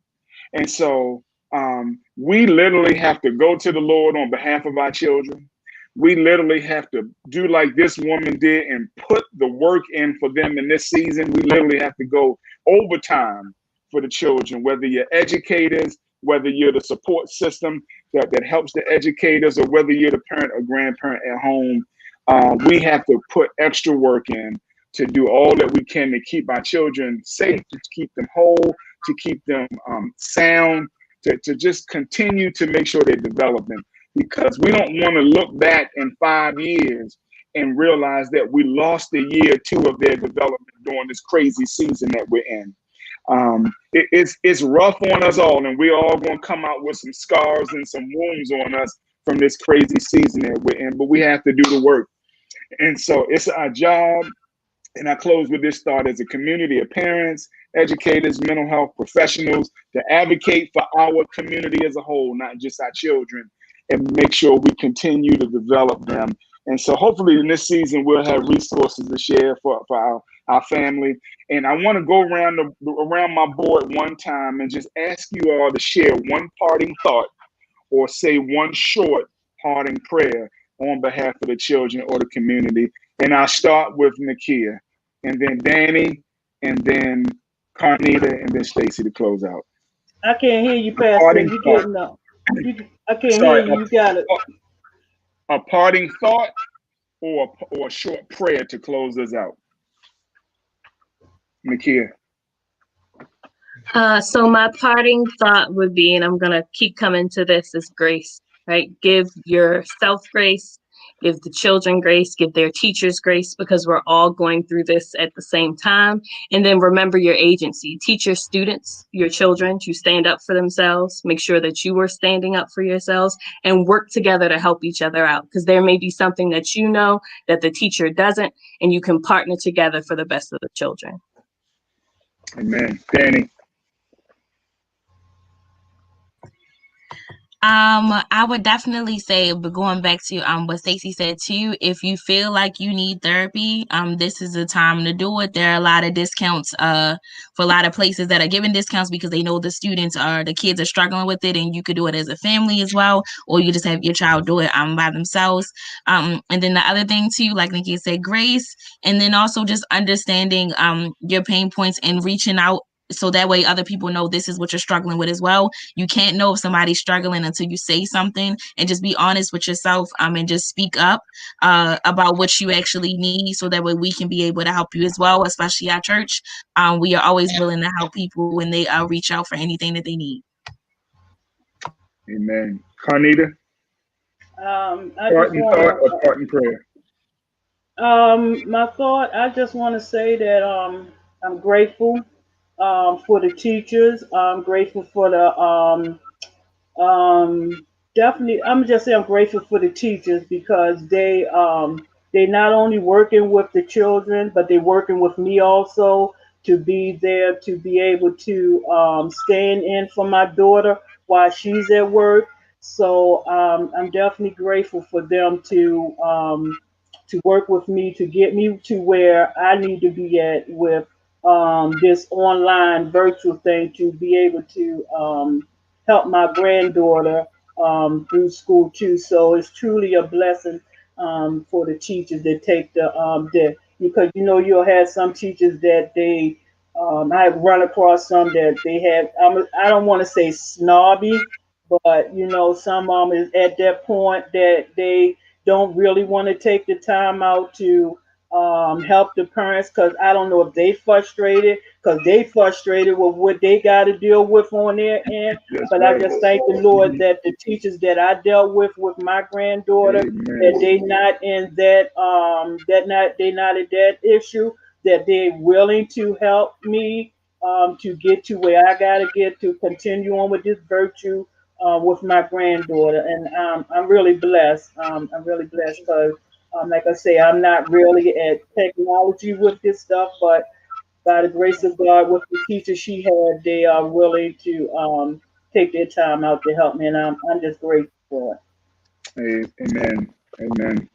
And so we literally have to go to the Lord on behalf of our children. We literally have to do like this woman did and put the work in for them in this season. We literally have to go overtime for the children, whether you're educators, whether you're the support system that helps the educators, or whether you're the parent or grandparent at home. We have to put extra work in to do all that we can to keep our children safe, to keep them whole, to keep them sound, to just continue to make sure they're developing. Because we don't want to look back in 5 years and realize that we lost a year or two of their development during this crazy season that we're in. It's rough on us all, and we're all going to come out with some scars and some wounds on us from this crazy season that we're in, but we have to do the work. And so it's our job And I close with this thought: as a community of parents, educators, mental health professionals, to advocate for our community as a whole, not just our children, and make sure we continue to develop them. And so hopefully in this season, we'll have resources to share for our family. And I want to go around my board one time and just ask you all to share one parting thought or say one short parting prayer on behalf of the children or the community. And I'll start with Nakia, and then Danny, and then Carnita, and then Stacey to close out. I can't hear you, Pastor. Parting You thought. getting up? I can't hear you. You got it. A parting thought or a short prayer to close us out. Nakia. So my parting thought would be, and I'm going to keep coming to this, is grace, right? Give yourself grace, give the children grace, give their teachers grace, because we're all going through this at the same time. And then remember your agency. Teach your students, your children, to stand up for themselves. Make sure that you are standing up for yourselves and work together to help each other out, because there may be something that you know that the teacher doesn't, and you can partner together for the best of the children. Amen. Danny. I would definitely say, but going back to what Stacey said too, if you feel like you need therapy, this is the time to do it. There are a lot of discounts for a lot of places that are giving discounts because they know the kids are struggling with it, and you could do it as a family as well, or you just have your child do it by themselves. And then the other thing too, like Nakia said, grace, and then also just understanding your pain points and reaching out. So that way other people know this is what you're struggling with as well. You can't know if somebody's struggling until you say something, and just be honest with yourself and just speak up about what you actually need, so that way we can be able to help you as well, especially our church. We are always willing to help people when they reach out for anything that they need. Amen. Carnita? Parting thought or parting prayer? My thought, I just want to say that I'm grateful for the teachers. I'm grateful for the definitely. I'm just saying I'm grateful for the teachers, because they not only working with the children, but they working with me also, to be there, to be able to stand in for my daughter while she's at work. So I'm definitely grateful for them to work with me to get me to where I need to be at with this online virtual thing, to be able to help my granddaughter through school too. So it's truly a blessing for the teachers that take because you'll have some teachers that I've run across some that they have. I don't want to say snobby, but some is at that point that they don't really want to take the time out to help the parents, because I don't know if they frustrated with what they got to deal with on their end. But right. I just thank the Lord that the teachers that I dealt with my granddaughter, that they not in they not in that issue, that they're willing to help me to get to where I got to get to continue on with this virtue with my granddaughter. And I'm really blessed. I'm really blessed because, like I say, I'm not really at technology with this stuff, but by the grace of God, with the teacher she had, they are willing to take their time out to help me, and I'm just grateful for it. Amen. Amen.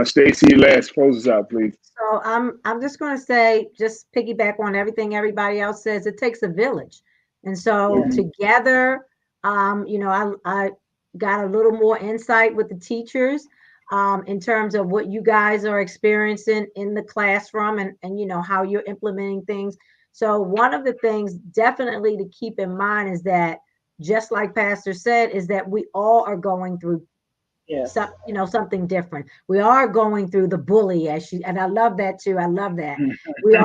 Stacey, last close us out, please. So I'm just going to say, just piggyback on everything everybody else says. It takes a village, and so together, I got a little more insight with the teachers in terms of what you guys are experiencing in the classroom, and how you're implementing things. So one of the things definitely to keep in mind is that, just like Pastor said, is that we all are going through something different. We are going through the bully, and I love that too. I love that. We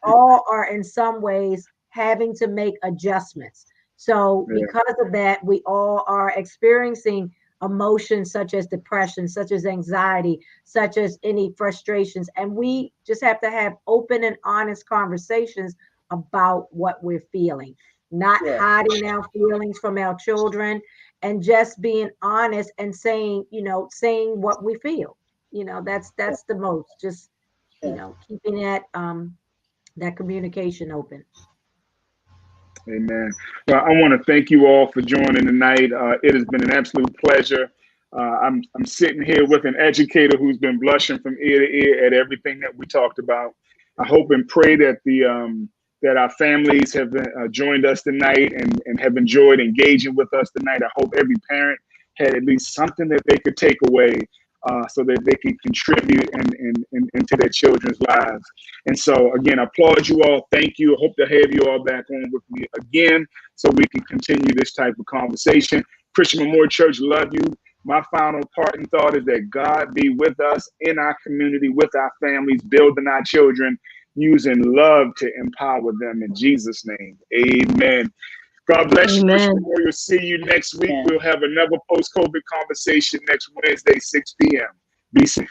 all are in some ways having to make adjustments. So because of that, we all are experiencing emotions such as depression, such as anxiety, such as any frustrations. And we just have to have open and honest conversations about what we're feeling, not hiding our feelings from our children, and just being honest and saying what we feel. That's the most. Just keeping that communication open. Amen. Well, I want to thank you all for joining tonight. It has been an absolute pleasure. I'm sitting here with an educator who's been blushing from ear to ear at everything that we talked about. I hope and pray that that our families have joined us tonight and have enjoyed engaging with us tonight. I hope every parent had at least something that they could take away so that they can contribute into their children's lives. And so, again, I applaud you all. Thank you. I hope to have you all back on with me again so we can continue this type of conversation. Christian Memorial Church, love you. My final parting thought is that God be with us in our community, with our families, building our children, using love to empower them in Jesus' name. Amen. God bless you, Christian Memorial. See you next week. We'll have another post-COVID conversation next Wednesday, 6 p.m. Be safe.